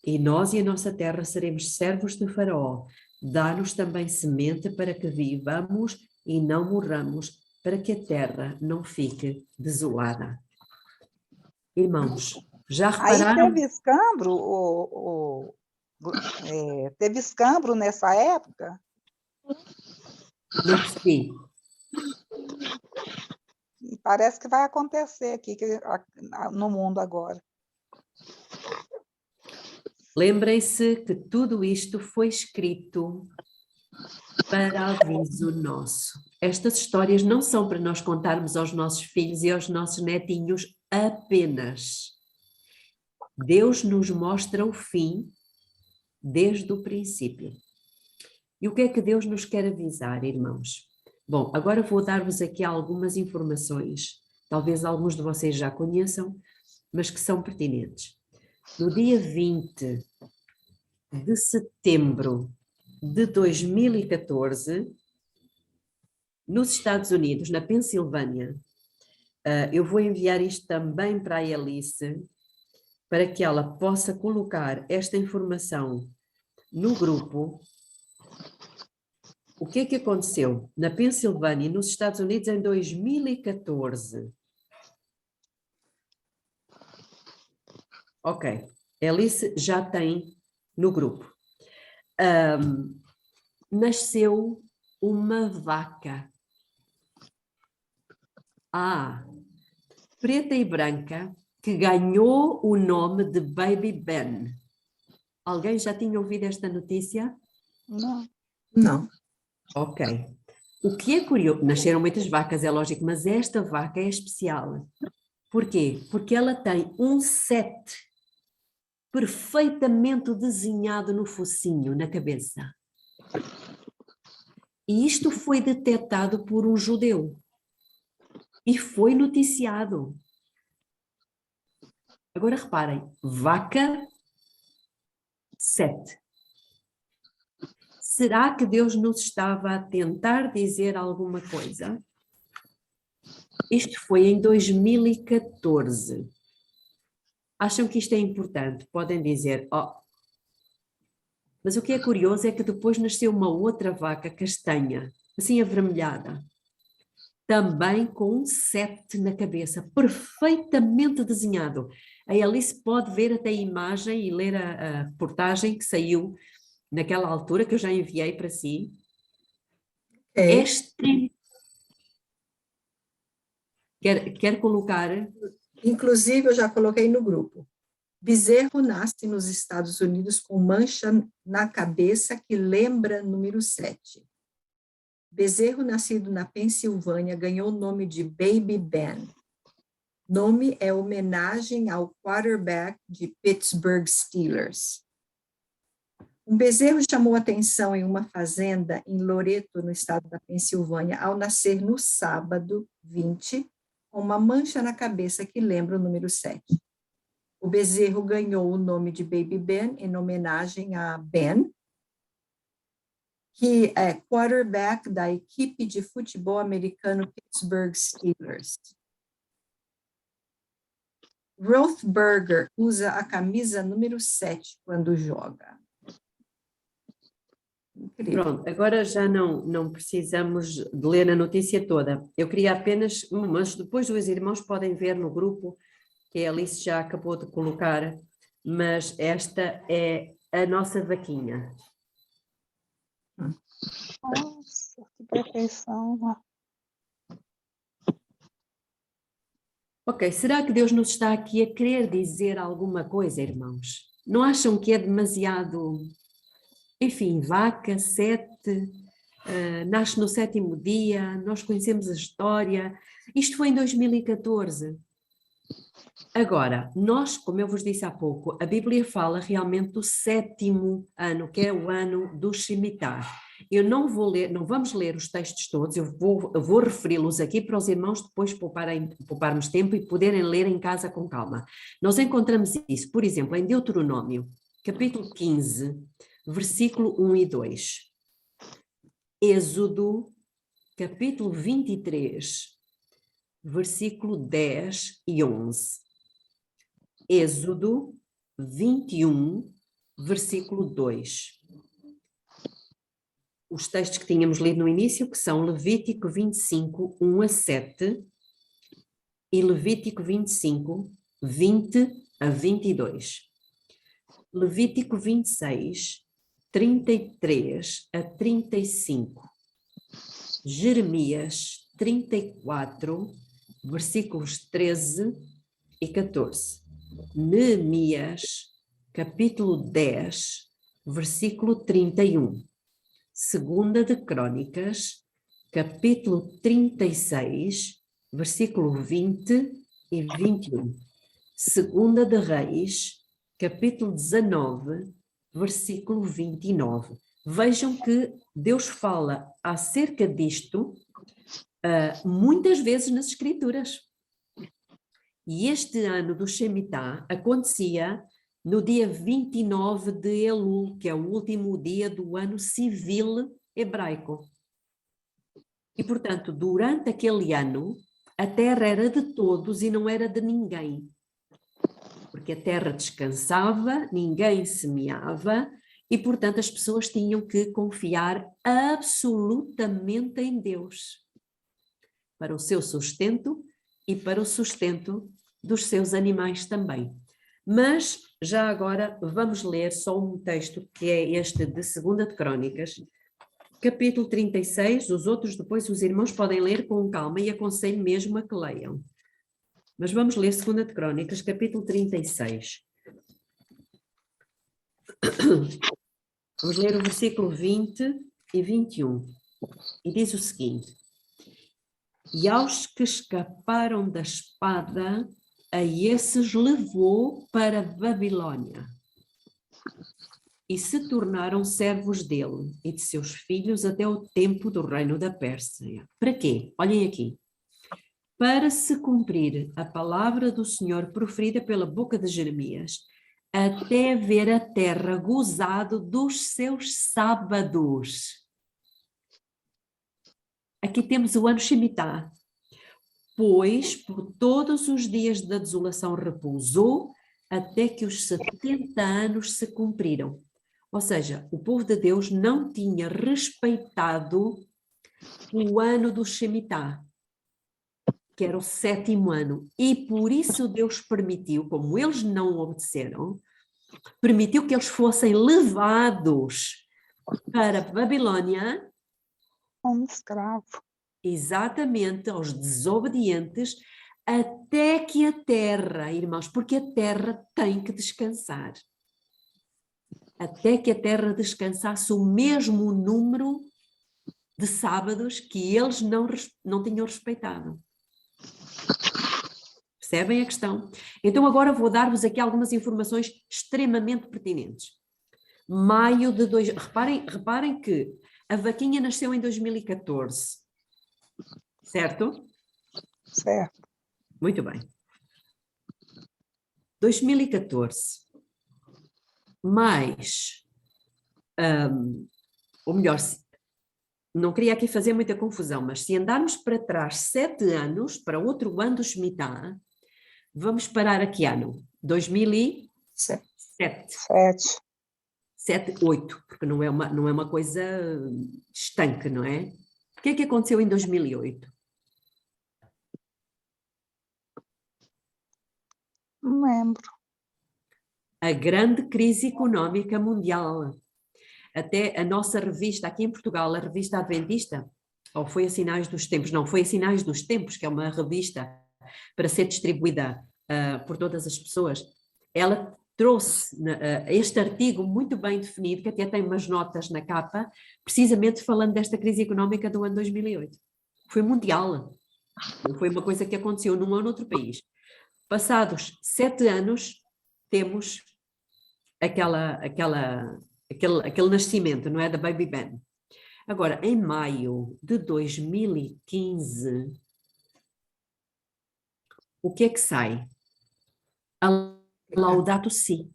E nós e a nossa terra seremos servos de Faraó. Dá-nos também semente para que vivamos e não morramos, para que a terra não fique desolada. Irmãos, já Aí repararam? teve escambro nessa época? Não percebi. E parece que vai acontecer aqui no mundo agora. Lembrem-se que tudo isto foi escrito para aviso nosso. Estas histórias não são para nós contarmos aos nossos filhos e aos nossos netinhos apenas. Deus nos mostra o fim desde o princípio. E o que é que Deus nos quer avisar, irmãos? Bom, agora vou dar-vos aqui algumas informações, talvez alguns de vocês já conheçam, mas que são pertinentes. No dia 20 de setembro de 2014, nos Estados Unidos, na Pensilvânia, eu vou enviar isto também para a Alice, para que ela possa colocar esta informação no grupo. O que é que aconteceu na Pensilvânia e nos Estados Unidos em 2014? Ok, Alice já tem no grupo. Nasceu uma vaca. Preta e branca, que ganhou o nome de Baby Ben. Alguém já tinha ouvido esta notícia? Não. Não. Ok. O que é curioso, nasceram muitas vacas, é lógico, mas esta vaca é especial. Por quê? Porque ela tem um 7 perfeitamente desenhado no focinho, na cabeça. E isto foi detectado por um judeu. E foi noticiado. Agora reparem, vaca 7. Será que Deus nos estava a tentar dizer alguma coisa? Isto foi em 2014. Acham que isto é importante? Podem dizer, mas o que é curioso é que depois nasceu uma outra vaca castanha, assim avermelhada, também com um 7 na cabeça, perfeitamente desenhado. A Alice pode ver até a imagem e ler a reportagem que saiu naquela altura, que eu já enviei para si. Quer colocar? Inclusive, eu já coloquei no grupo. Bezerro nasce nos Estados Unidos com mancha na cabeça que lembra número 7. Bezerro, nascido na Pensilvânia, ganhou o nome de Baby Ben. Nome é homenagem ao quarterback de Pittsburgh Steelers. Um bezerro chamou atenção em uma fazenda em Loreto, no estado da Pensilvânia, ao nascer no sábado 20, com uma mancha na cabeça que lembra o número 7. O bezerro ganhou o nome de Baby Ben em homenagem a Ben, que é quarterback da equipe de futebol americano Pittsburgh Steelers. Roethlisberger usa a camisa número 7 quando joga. Incrível. Pronto, agora já não precisamos de ler a notícia toda. Eu queria apenas, mas depois os irmãos podem ver no grupo, que a Alice já acabou de colocar, mas esta é a nossa vaquinha. Nossa, que perfeição. Ok, será que Deus nos está aqui a querer dizer alguma coisa, irmãos? Não acham que é demasiado... Enfim, vaca, 7, nasce no 7º dia, nós conhecemos a história. Isto foi em 2014. Agora, nós, como eu vos disse há pouco, a Bíblia fala realmente do 7º ano, que é o ano do Shemitah. Eu não vou ler, não vamos ler os textos todos, eu vou referi-los aqui para os irmãos depois pouparmos tempo e poderem ler em casa com calma. Nós encontramos isso, por exemplo, em Deuteronômio, capítulo 15, versículo 1 e 2. Êxodo, capítulo 23, versículo 10 e 11. Êxodo 21, versículo 2. Os textos que tínhamos lido no início, que são Levítico 25, 1 a 7 e Levítico 25, 20 a 22. Levítico 26, 33 a 35. Jeremias 34, versículos 13 e 14. Neemias, capítulo 10, versículo 31. Segunda de Crônicas, capítulo 36, versículo 20 e 21. Segunda de Reis, capítulo 19, versículo 29. Vejam que Deus fala acerca disto muitas vezes nas Escrituras. E este ano do Shemitah acontecia no dia 29 de Elul, que é o último dia do ano civil hebraico. E, portanto, durante aquele ano, a terra era de todos e não era de ninguém. Porque a terra descansava, ninguém semeava e, portanto, as pessoas tinham que confiar absolutamente em Deus para o seu sustento e para o sustento dos seus animais também. Mas, já agora, vamos ler só um texto que é este de 2 de Crônicas, capítulo 36, os outros depois os irmãos podem ler com calma e aconselho mesmo a que leiam. Mas vamos ler 2 de Crônicas, capítulo 36. Vamos ler o versículo 20 e 21. E diz o seguinte: E aos que escaparam da espada, a esses levou para Babilônia. E se tornaram servos dele e de seus filhos até o tempo do reino da Pérsia. Para quê? Olhem aqui. Para se cumprir a palavra do Senhor proferida pela boca de Jeremias, até ver a terra gozado dos seus sábados. Aqui temos o ano Shemitah. Pois por todos os dias da desolação repousou, até que os 70 anos se cumpriram. Ou seja, o povo de Deus não tinha respeitado o ano do Shemitah, que era o 7º ano, e por isso Deus permitiu, como eles não obedeceram, permitiu que eles fossem levados para Babilônia, Como escravo. exatamente aos desobedientes, até que a terra, irmãos, porque a terra tem que descansar, até que a terra descansasse o mesmo número de sábados que eles não tinham respeitado. Percebem a questão? Então agora vou dar-vos aqui algumas informações extremamente pertinentes. Maio de... Reparem que a vaquinha nasceu em 2014, certo? Certo. Muito bem. 2014, mais, ou melhor, não queria aqui fazer muita confusão, mas se andarmos para trás 7 anos, para outro ano do Shemitah, vamos parar a que ano? 2007. 7, 8, porque não é uma coisa estanque, não é? O que é que aconteceu em 2008? Não lembro. A grande crise económica mundial. Até a nossa revista, aqui em Portugal, a revista Adventista, ou foi a Sinais dos Tempos? Não, foi a Sinais dos Tempos, que é uma revista para ser distribuída por todas as pessoas. Ela trouxe este artigo muito bem definido, que até tem umas notas na capa, precisamente falando desta crise económica do ano 2008. Foi mundial. Não foi uma coisa que aconteceu num ou noutro país. Passados 7 anos, temos aquele nascimento, não é? Da Baby Boom. Agora, em maio de 2015, o que é que sai? A Laudato Si,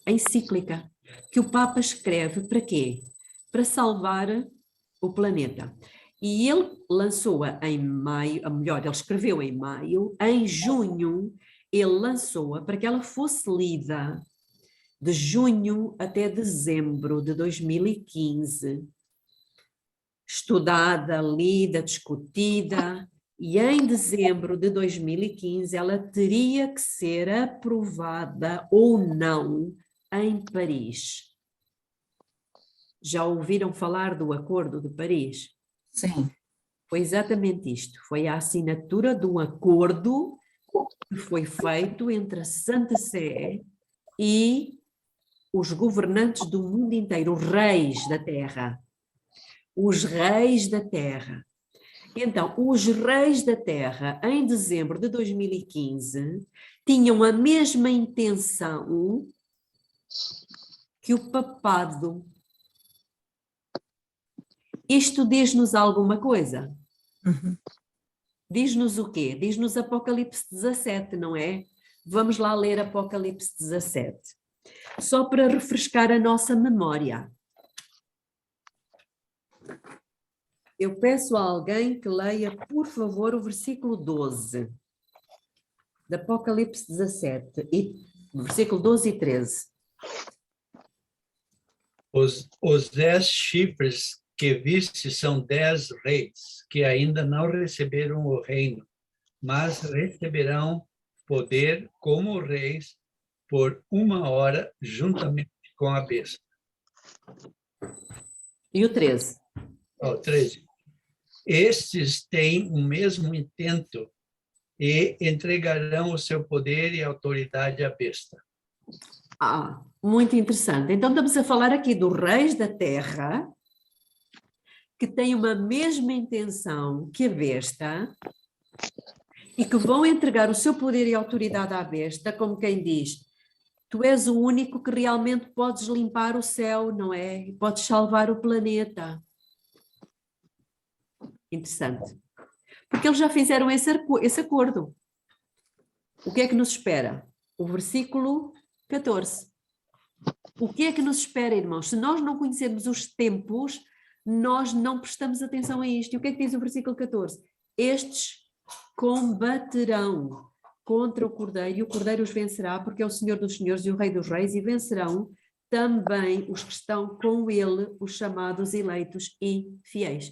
a encíclica, que o Papa escreve para quê? Para salvar o planeta. E ele lançou-a em maio, melhor, ele escreveu em maio, em junho ele lançou-a para que ela fosse lida de junho até dezembro de 2015, estudada, lida, discutida, e em dezembro de 2015 ela teria que ser aprovada ou não em Paris. Já ouviram falar do Acordo de Paris? Sim. Foi exatamente isto, foi a assinatura de um acordo que foi feito entre a Santa Sé e os governantes do mundo inteiro, os reis da Terra. Os reis da Terra. Então, os reis da Terra, em dezembro de 2015, tinham a mesma intenção que o papado. Isto diz-nos alguma coisa? Uhum. Diz-nos o quê? Diz-nos Apocalipse 17, não é? Vamos lá ler Apocalipse 17. Só para refrescar a nossa memória. Eu peço a alguém que leia, por favor, o versículo 12 de Apocalipse 17, versículo 12 e 13. Os 10 chifres que viste são 10 reis, que ainda não receberam o reino, mas receberão poder como reis por 1 hora, juntamente com a besta. E o 13? 13. Estes têm o mesmo intento e entregarão o seu poder e autoridade à besta. Muito interessante. Então estamos a falar aqui dos reis da terra que têm uma mesma intenção que a besta e que vão entregar o seu poder e autoridade à besta, como quem diz, tu és o único que realmente podes limpar o céu, não é? E podes salvar o planeta. Interessante. Porque eles já fizeram esse acordo. O que é que nos espera? O versículo 14. O que é que nos espera, irmãos? Se nós não conhecermos os tempos, nós não prestamos atenção a isto. E o que é que diz o versículo 14? Estes combaterão contra o Cordeiro e o Cordeiro os vencerá, porque é o Senhor dos Senhores e o Rei dos Reis, e vencerão também os que estão com ele, os chamados, eleitos e fiéis.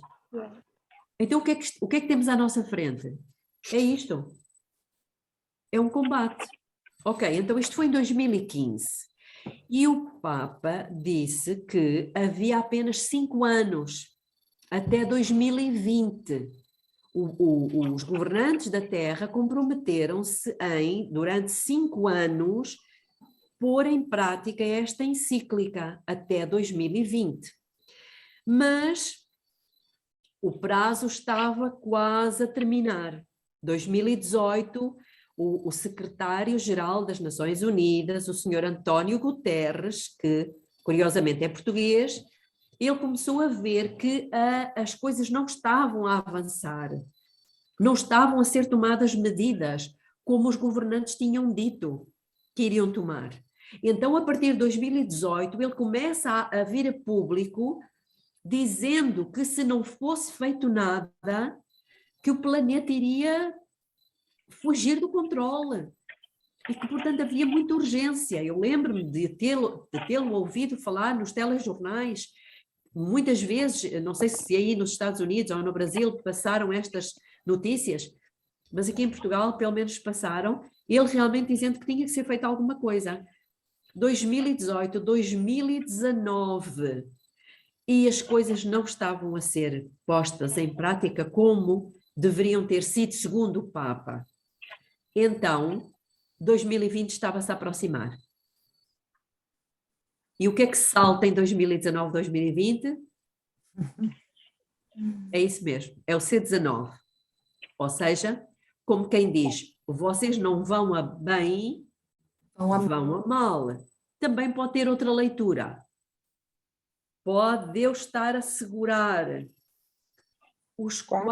Então, o que é que temos à nossa frente? É isto. É um combate. Ok, então isto foi em 2015. E o Papa disse que havia apenas 5 anos, até 2020. Os governantes da Terra comprometeram-se em, durante 5 anos, pôr em prática esta encíclica, até 2020. Mas o prazo estava quase a terminar. 2018, o secretário-geral das Nações Unidas, o senhor António Guterres, que curiosamente é português, ele começou a ver que as coisas não estavam a avançar, não estavam a ser tomadas medidas como os governantes tinham dito que iriam tomar. Então, a partir de 2018, ele começa a vir a público dizendo que se não fosse feito nada, que o planeta iria fugir do controle e que, portanto, havia muita urgência. Eu lembro-me de tê-lo ouvido falar nos telejornais, muitas vezes, não sei se aí nos Estados Unidos ou no Brasil passaram estas notícias, mas aqui em Portugal pelo menos passaram, ele realmente dizendo que tinha que ser feita alguma coisa. 2018, 2019... e as coisas não estavam a ser postas em prática como deveriam ter sido, segundo o Papa. Então, 2020 estava-se a aproximar. E o que é que salta em 2019, 2020? É isso mesmo, é o C19. Ou seja, como quem diz, vocês não vão a bem, vão a mal. Também pode ter outra leitura. Pode Deus estar a segurar os 4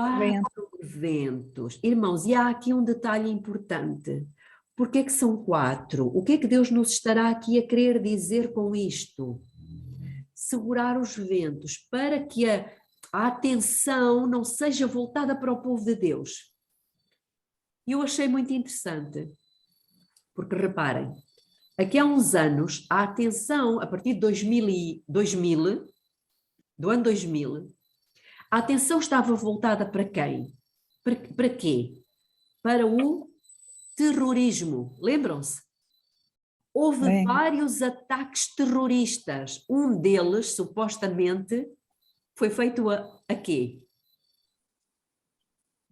ventos. Irmãos, e há aqui um detalhe importante. Porquê que são 4? O que é que Deus nos estará aqui a querer dizer com isto? Segurar os ventos para que a atenção não seja voltada para o povo de Deus. E eu achei muito interessante, porque reparem, aqui há uns anos, a atenção, a partir de 2000, do ano 2000, a atenção estava voltada para quem? Para quê? Para o terrorismo. Lembram-se? Houve vários ataques terroristas. Um deles, supostamente, foi feito a quê?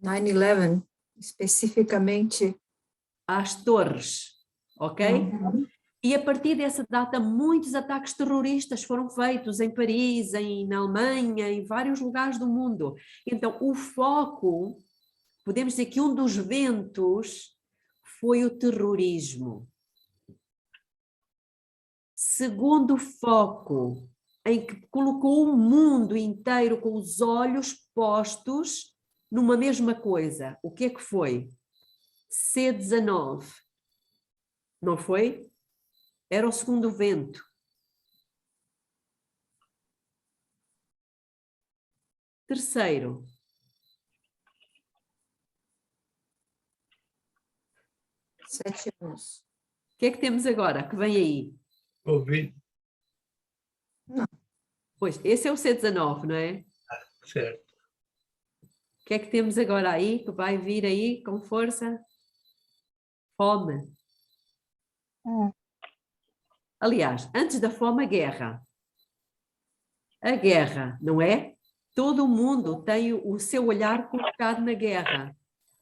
9/11, especificamente. Às torres, ok? E a partir dessa data, muitos ataques terroristas foram feitos em Paris, na Alemanha, em vários lugares do mundo. Então, o foco, podemos dizer que um dos ventos foi o terrorismo. Segundo foco, em que colocou o mundo inteiro com os olhos postos numa mesma coisa. O que é que foi? C-19. Não foi? Era o segundo vento. Terceiro. 7 anos. O que é que temos agora? Que vem aí? Covid. Pois, esse é o C-19, não é? Certo. O que é que temos agora aí, que vai vir aí com força? Fome. Aliás, antes da fome, a guerra. A guerra, não é? Todo mundo tem o seu olhar colocado na guerra.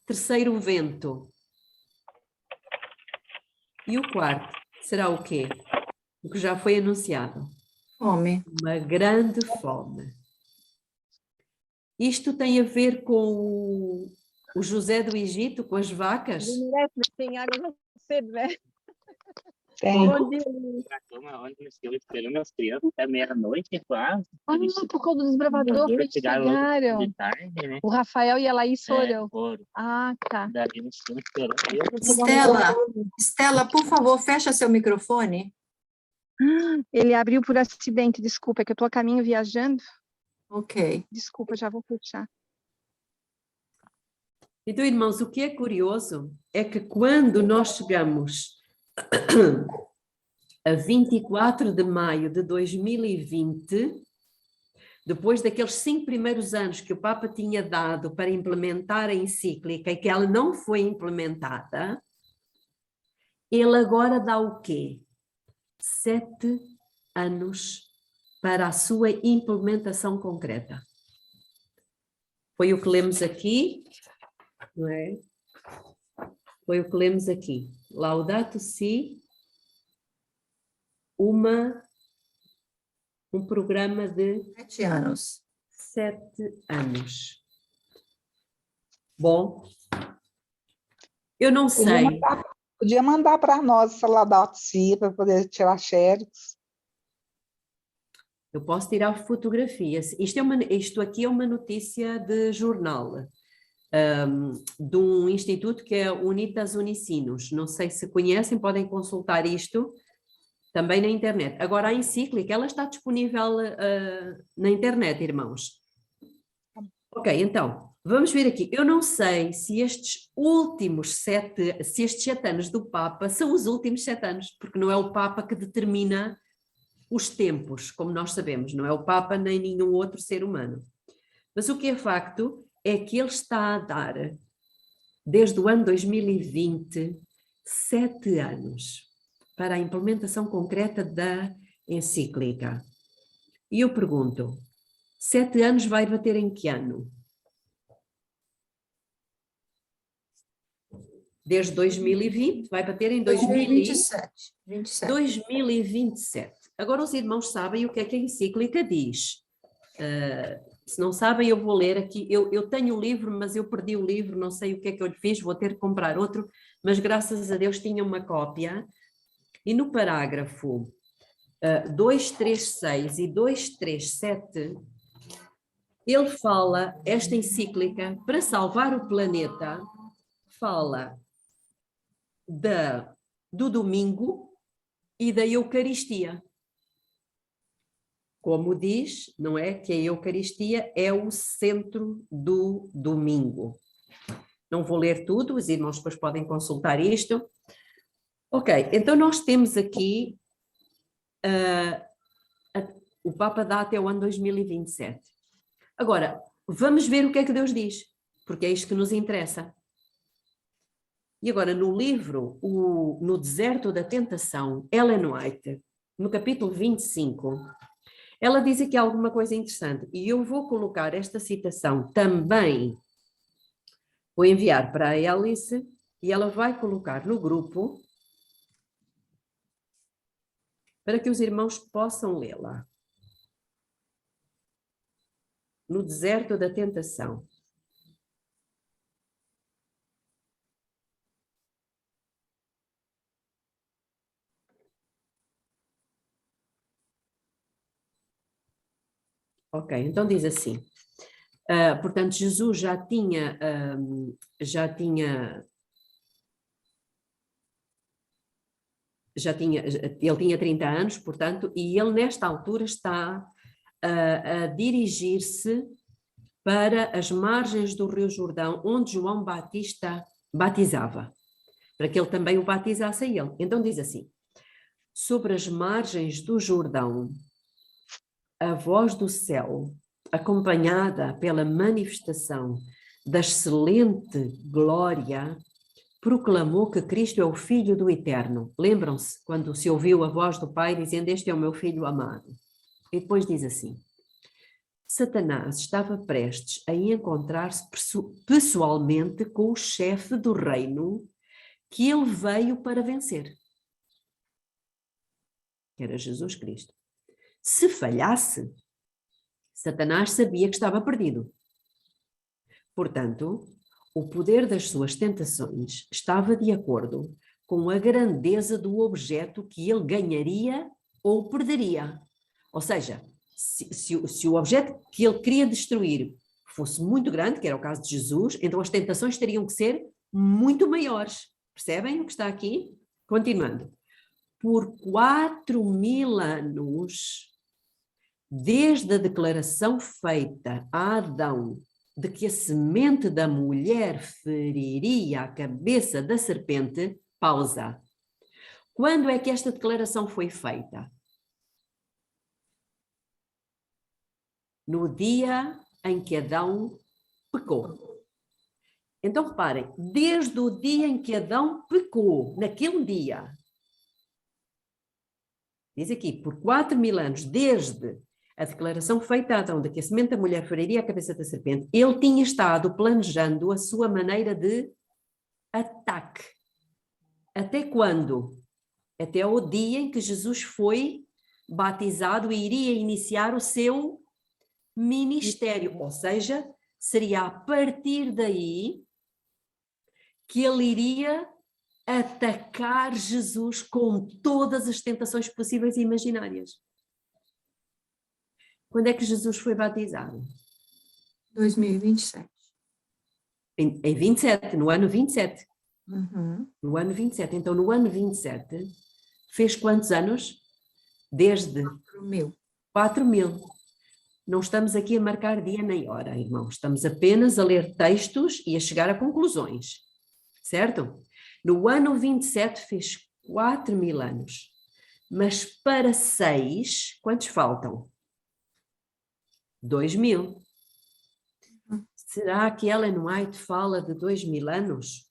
Terceiro vento. E o quarto será o quê? O que já foi anunciado. Fome. Uma grande fome. Isto tem a ver com o José do Egito, com as vacas? Tem água cedo, né? Tem. Bom dia. Na cama, onde eu esperando as crianças até meia-noite, quase. Por causa do desbravador que eles chegaram. De tarde, né? O Rafael e a Laís foram. Foram. Ah, tá. Daí nós ficamos esperando. Estela, por favor, fecha seu microfone. Ele abriu por acidente, desculpa, é que eu tô a caminho viajando. Ok. Desculpa, já vou fechar. Então, irmãos, o que é curioso é que quando nós chegamos a 24 de maio de 2020, depois daqueles 5 primeiros anos que o Papa tinha dado para implementar a encíclica e que ela não foi implementada, ele agora dá o quê? 7 anos para a sua implementação concreta. Foi o que lemos aqui, não é? Foi o que lemos aqui. Laudato Si, um programa de 7 anos. 7 anos. Bom, eu não sei. Podia mandar para nós essa Laudato Si para poder tirar xerox. Eu posso tirar fotografias. Isto aqui é uma notícia de jornal, de um instituto que é Unitas Unicinos. Não sei se conhecem, podem consultar isto também na internet. Agora, a encíclica, ela está disponível na internet, irmãos. Ok, então, vamos ver aqui. Eu não sei se estes 7 anos do Papa são os últimos 7 anos, porque não é o Papa que determina os tempos, como nós sabemos, não é o Papa nem nenhum outro ser humano. Mas o que é facto é que ele está a dar, desde o ano 2020, 7 anos para a implementação concreta da encíclica. E eu pergunto, 7 anos vai bater em que ano? Desde 2020, vai bater em 2027. 2027. Agora os irmãos sabem o que é que a encíclica diz. Se não sabem, eu vou ler aqui. Eu tenho o livro, mas eu perdi o livro, não sei o que é que eu lhe fiz, vou ter que comprar outro, mas graças a Deus tinha uma cópia. E no parágrafo 236 e 237, ele fala, esta encíclica, para salvar o planeta, fala do domingo e da Eucaristia. como diz, não é, que a Eucaristia é o centro do domingo. Não vou ler tudo, os irmãos depois podem consultar isto. Ok, então nós temos aqui, o Papa dá até o ano 2027. Agora, vamos ver o que é que Deus diz, porque é isto que nos interessa. E agora, no livro, No Deserto da Tentação, Ellen White, no capítulo 25, ela diz aqui alguma coisa interessante, e eu vou colocar esta citação também, vou enviar para a Alice, e ela vai colocar no grupo, para que os irmãos possam lê-la. No Deserto da Tentação. Ok, então diz assim, portanto, Jesus ele tinha 30 anos, portanto, e ele nesta altura está a dirigir-se para as margens do Rio Jordão, onde João Batista batizava, para que ele também o batizasse a ele. Então diz assim, sobre as margens do Jordão, a voz do céu, acompanhada pela manifestação da excelente glória, proclamou que Cristo é o Filho do Eterno. Lembram-se quando se ouviu a voz do Pai dizendo: "Este é o meu Filho amado"? E depois diz assim: Satanás estava prestes a encontrar-se pessoalmente com o chefe do reino que ele veio para vencer, que era Jesus Cristo. Se falhasse, Satanás sabia que estava perdido. Portanto, o poder das suas tentações estava de acordo com a grandeza do objeto que ele ganharia ou perderia. Ou seja, se o objeto que ele queria destruir fosse muito grande, que era o caso de Jesus, então as tentações teriam que ser muito maiores. Percebem o que está aqui? Continuando. Por 4.000 anos, desde a declaração feita a Adão de que a semente da mulher feriria a cabeça da serpente, pausa. Quando é que esta declaração foi feita? No dia em que Adão pecou. Então reparem, desde o dia em que Adão pecou, naquele dia, diz aqui, por 4.000 anos, desde a declaração feita a Adão de que a semente da mulher feriria a cabeça da serpente, ele tinha estado planejando a sua maneira de ataque. Até quando? Até o dia em que Jesus foi batizado e iria iniciar o seu ministério, ou seja, seria a partir daí que ele iria atacar Jesus com todas as tentações possíveis e imaginárias. Quando é que Jesus foi batizado? 2027. Em 27, no ano 27. Uhum. No ano 27. Então, no ano 27, fez quantos anos? Desde 4.000. 4.000. Não estamos aqui a marcar dia nem hora, irmãos. Estamos apenas a ler textos e a chegar a conclusões. Certo? No ano 27 fez 4.000 anos. Mas para 6, quantos faltam? 2.000. Será que Ellen White fala de 2.000 anos?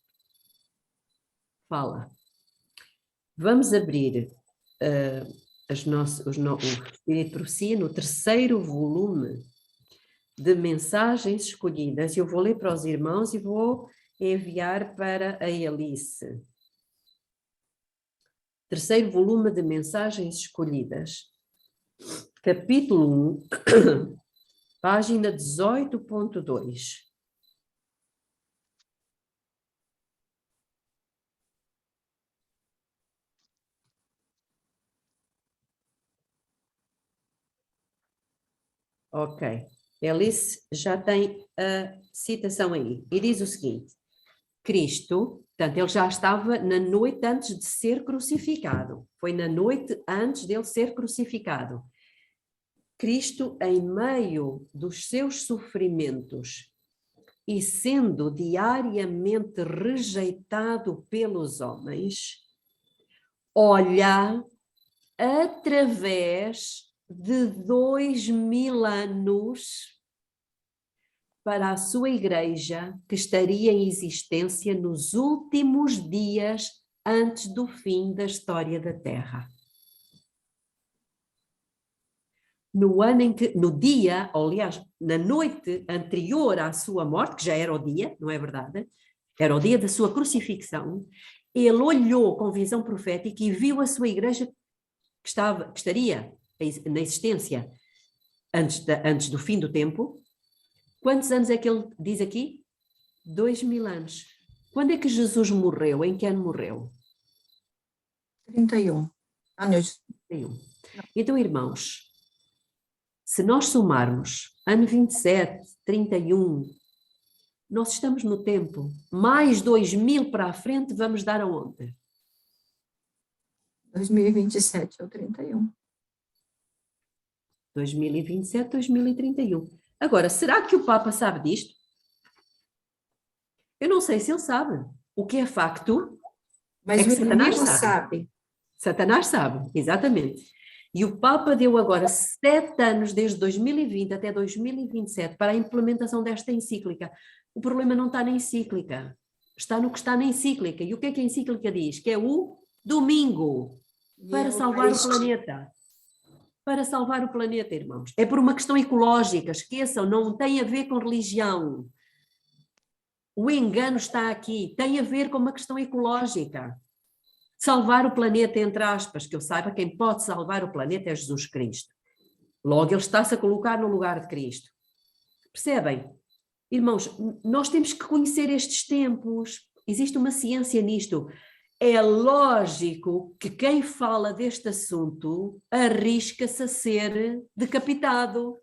Fala. Vamos abrir o Espírito de Profecia no 3º volume de Mensagens Escolhidas. Eu vou ler para os irmãos e vou enviar para a Alice. 3º volume de Mensagens Escolhidas, capítulo 1, página 18.2. Ok. Alice já tem a citação aí. E diz o seguinte: Cristo, portanto, ele já estava na noite antes de ser crucificado. Foi na noite antes dele ser crucificado. Cristo, em meio dos seus sofrimentos e sendo diariamente rejeitado pelos homens, olha através de 2000 anos para a sua igreja que estaria em existência nos últimos dias antes do fim da história da Terra. No dia, ou aliás, na noite anterior à sua morte, que já era o dia, não é verdade? Era o dia da sua crucifixão, ele olhou com visão profética e viu a sua igreja que estaria na existência antes do fim do tempo. Quantos anos é que ele diz aqui? 2000 anos. Quando é que Jesus morreu? Em que ano morreu? 31. Anos. 31. Então, irmãos, se nós somarmos ano 27, 31, nós estamos no tempo. Mais 2000 para a frente, vamos dar aonde? 2027 ou 31. 2027, 2031. Agora, será que o Papa sabe disto? Eu não sei se ele sabe. O que é facto Mas é que o Satanás inimigo sabe. sabe. Satanás sabe, exatamente. E o Papa deu agora 7 anos, desde 2020 até 2027, para a implementação desta encíclica. O problema não está na encíclica, está no que está na encíclica. E o que é que a encíclica diz? Que é o domingo, para salvar o planeta. Para salvar o planeta, irmãos. É por uma questão ecológica, esqueçam, não tem a ver com religião. O engano está aqui, tem a ver com uma questão ecológica. Salvar o planeta, entre aspas, que eu saiba, quem pode salvar o planeta é Jesus Cristo. Logo, ele está-se a colocar no lugar de Cristo. Percebem? Irmãos, nós temos que conhecer estes tempos. Existe uma ciência nisto. É lógico que quem fala deste assunto arrisca-se a ser decapitado.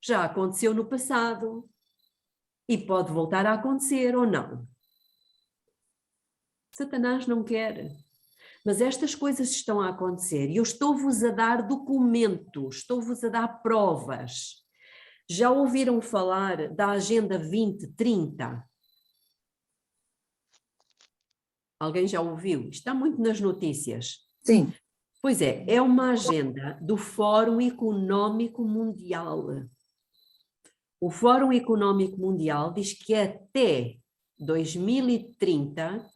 Já aconteceu no passado. E pode voltar a acontecer ou não. Satanás não quer. Mas estas coisas estão a acontecer e eu estou-vos a dar documentos, estou-vos a dar provas. Já ouviram falar da Agenda 2030? Alguém já ouviu? Está muito nas notícias. Sim. Pois é uma agenda do Fórum Económico Mundial. O Fórum Económico Mundial diz que até 2030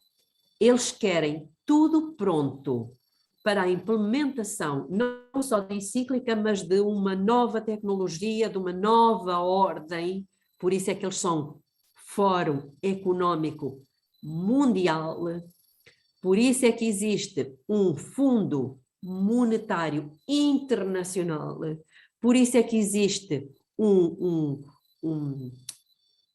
eles querem tudo pronto para a implementação não só da encíclica, mas de uma nova tecnologia, de uma nova ordem. Por isso é que eles são Fórum Económico Mundial. Por isso é que existe um Fundo Monetário Internacional. Por isso é que existe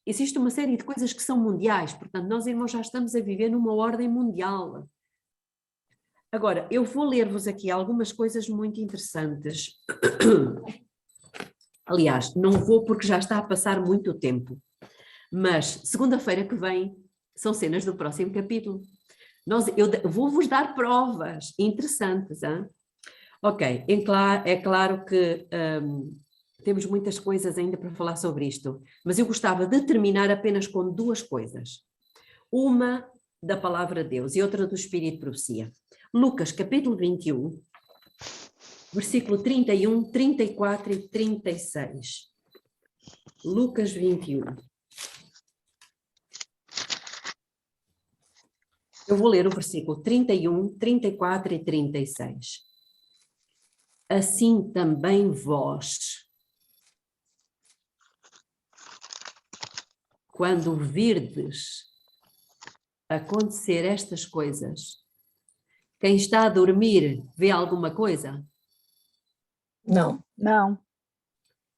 existe uma série de coisas que são mundiais. Portanto, nós, irmãos, já estamos a viver numa ordem mundial. Agora, eu vou ler-vos aqui algumas coisas muito interessantes. Aliás, não vou porque já está a passar muito tempo. Mas, segunda-feira que vem, são cenas do próximo capítulo. Eu vou-vos dar provas interessantes. Hein? Ok, é claro que temos muitas coisas ainda para falar sobre isto, mas eu gostava de terminar apenas com 2 coisas. Uma da Palavra de Deus e outra do Espírito de Profecia. Lucas, capítulo 21, versículo 31, 34 e 36. Lucas 21. Eu vou ler o versículo 31, 34 e 36. Assim também vós, quando virdes acontecer estas coisas, quem está a dormir vê alguma coisa? Não. Não.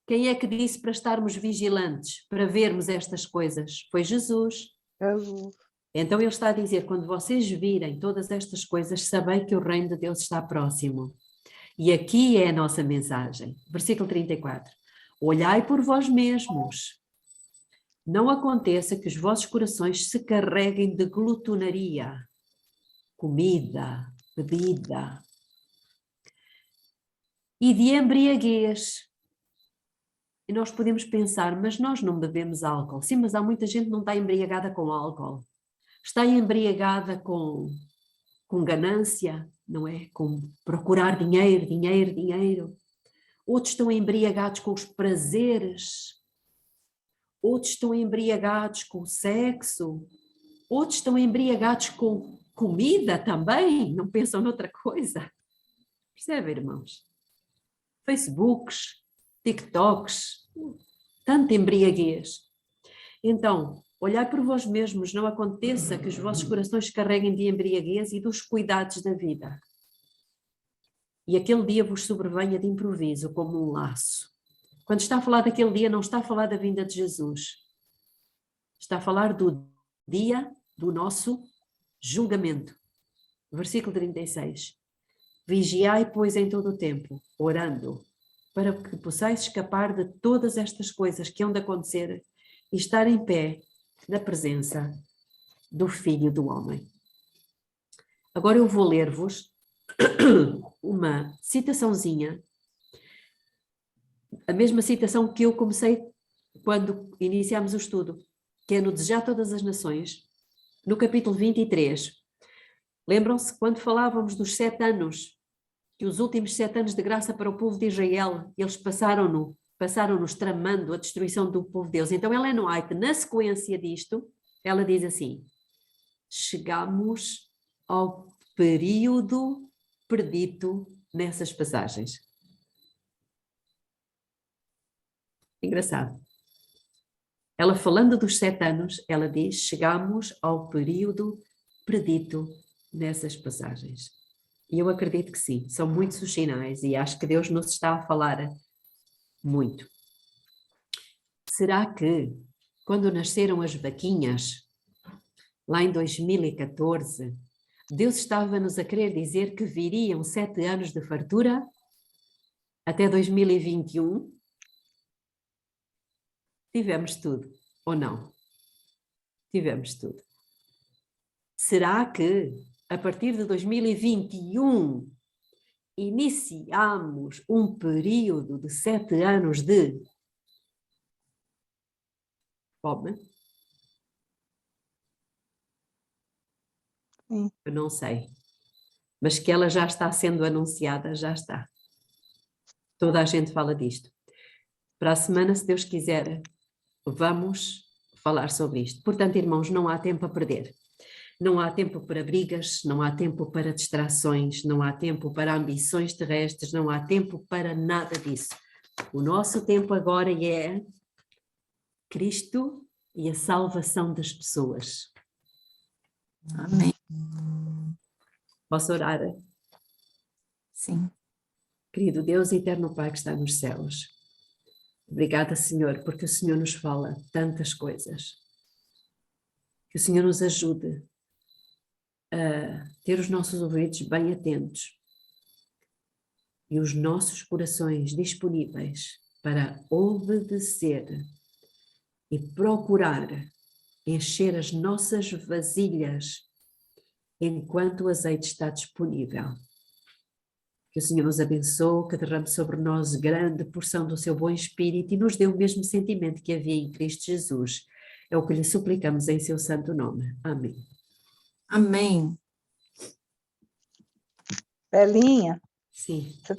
Quem é que disse para estarmos vigilantes, para vermos estas coisas? Foi Jesus. Jesus. Então ele está a dizer, quando vocês virem todas estas coisas, sabei que o reino de Deus está próximo. E aqui é a nossa mensagem. Versículo 34. Olhai por vós mesmos. Não aconteça que os vossos corações se carreguem de glutonaria, comida, bebida. e de embriaguez. E nós podemos pensar, mas nós não bebemos álcool. Sim, mas há muita gente que não está embriagada com álcool. Está embriagada com ganância, não é? Com procurar dinheiro, dinheiro, dinheiro. Outros estão embriagados com os prazeres. Outros estão embriagados com o sexo. Outros estão embriagados com comida também. Não pensam noutra coisa. Percebe, irmãos? Facebooks, TikToks, tanta embriaguez. Então, olhai por vós mesmos, não aconteça que os vossos corações carreguem de embriaguez e dos cuidados da vida. E aquele dia vos sobrevenha de improviso, como um laço. Quando está a falar daquele dia, não está a falar da vinda de Jesus. Está a falar do dia do nosso julgamento. Versículo 36. Vigiai, pois, em todo o tempo, orando, para que possais escapar de todas estas coisas que hão de acontecer e estar em pé na presença do Filho do Homem. Agora eu vou ler-vos uma citaçãozinha, a mesma citação que eu comecei quando iniciámos o estudo, que é no Desejar Todas as Nações, no capítulo 23. Lembram-se quando falávamos dos 7 anos, que os últimos 7 anos de graça para o povo de Israel, eles passaram-nos tramando a destruição do povo de Deus. Então Ellen White, na sequência disto, ela diz assim: chegamos ao período predito nessas passagens. Engraçado. Ela falando dos 7 anos, ela diz, chegamos ao período predito nessas passagens. E eu acredito que sim, são muitos os sinais e acho que Deus nos está a falar muito. Será que quando nasceram as vaquinhas, lá em 2014, Deus estava-nos a querer dizer que viriam 7 anos de fartura até 2021? Tivemos tudo, ou não? Tivemos tudo. Será que a partir de 2021 iniciamos um período de 7 anos de fome? Sim. Eu não sei. Mas que ela já está sendo anunciada, já está. Toda a gente fala disto. Para a semana, se Deus quiser, vamos falar sobre isto. Portanto, irmãos, não há tempo a perder. Não há tempo para brigas, não há tempo para distrações, não há tempo para ambições terrestres, não há tempo para nada disso. O nosso tempo agora é Cristo e a salvação das pessoas. Amém. Posso orar? Sim. Querido Deus e eterno Pai que está nos céus, obrigada, Senhor, porque o Senhor nos fala tantas coisas. Que o Senhor nos ajude a ter os nossos ouvidos bem atentos e os nossos corações disponíveis para obedecer e procurar encher as nossas vasilhas enquanto o azeite está disponível. Que o Senhor nos abençoe, que derrame sobre nós grande porção do seu bom Espírito e nos dê o mesmo sentimento que havia em Cristo Jesus. É o que lhe suplicamos em seu santo nome. Amém. Amém. Belinha, Sim.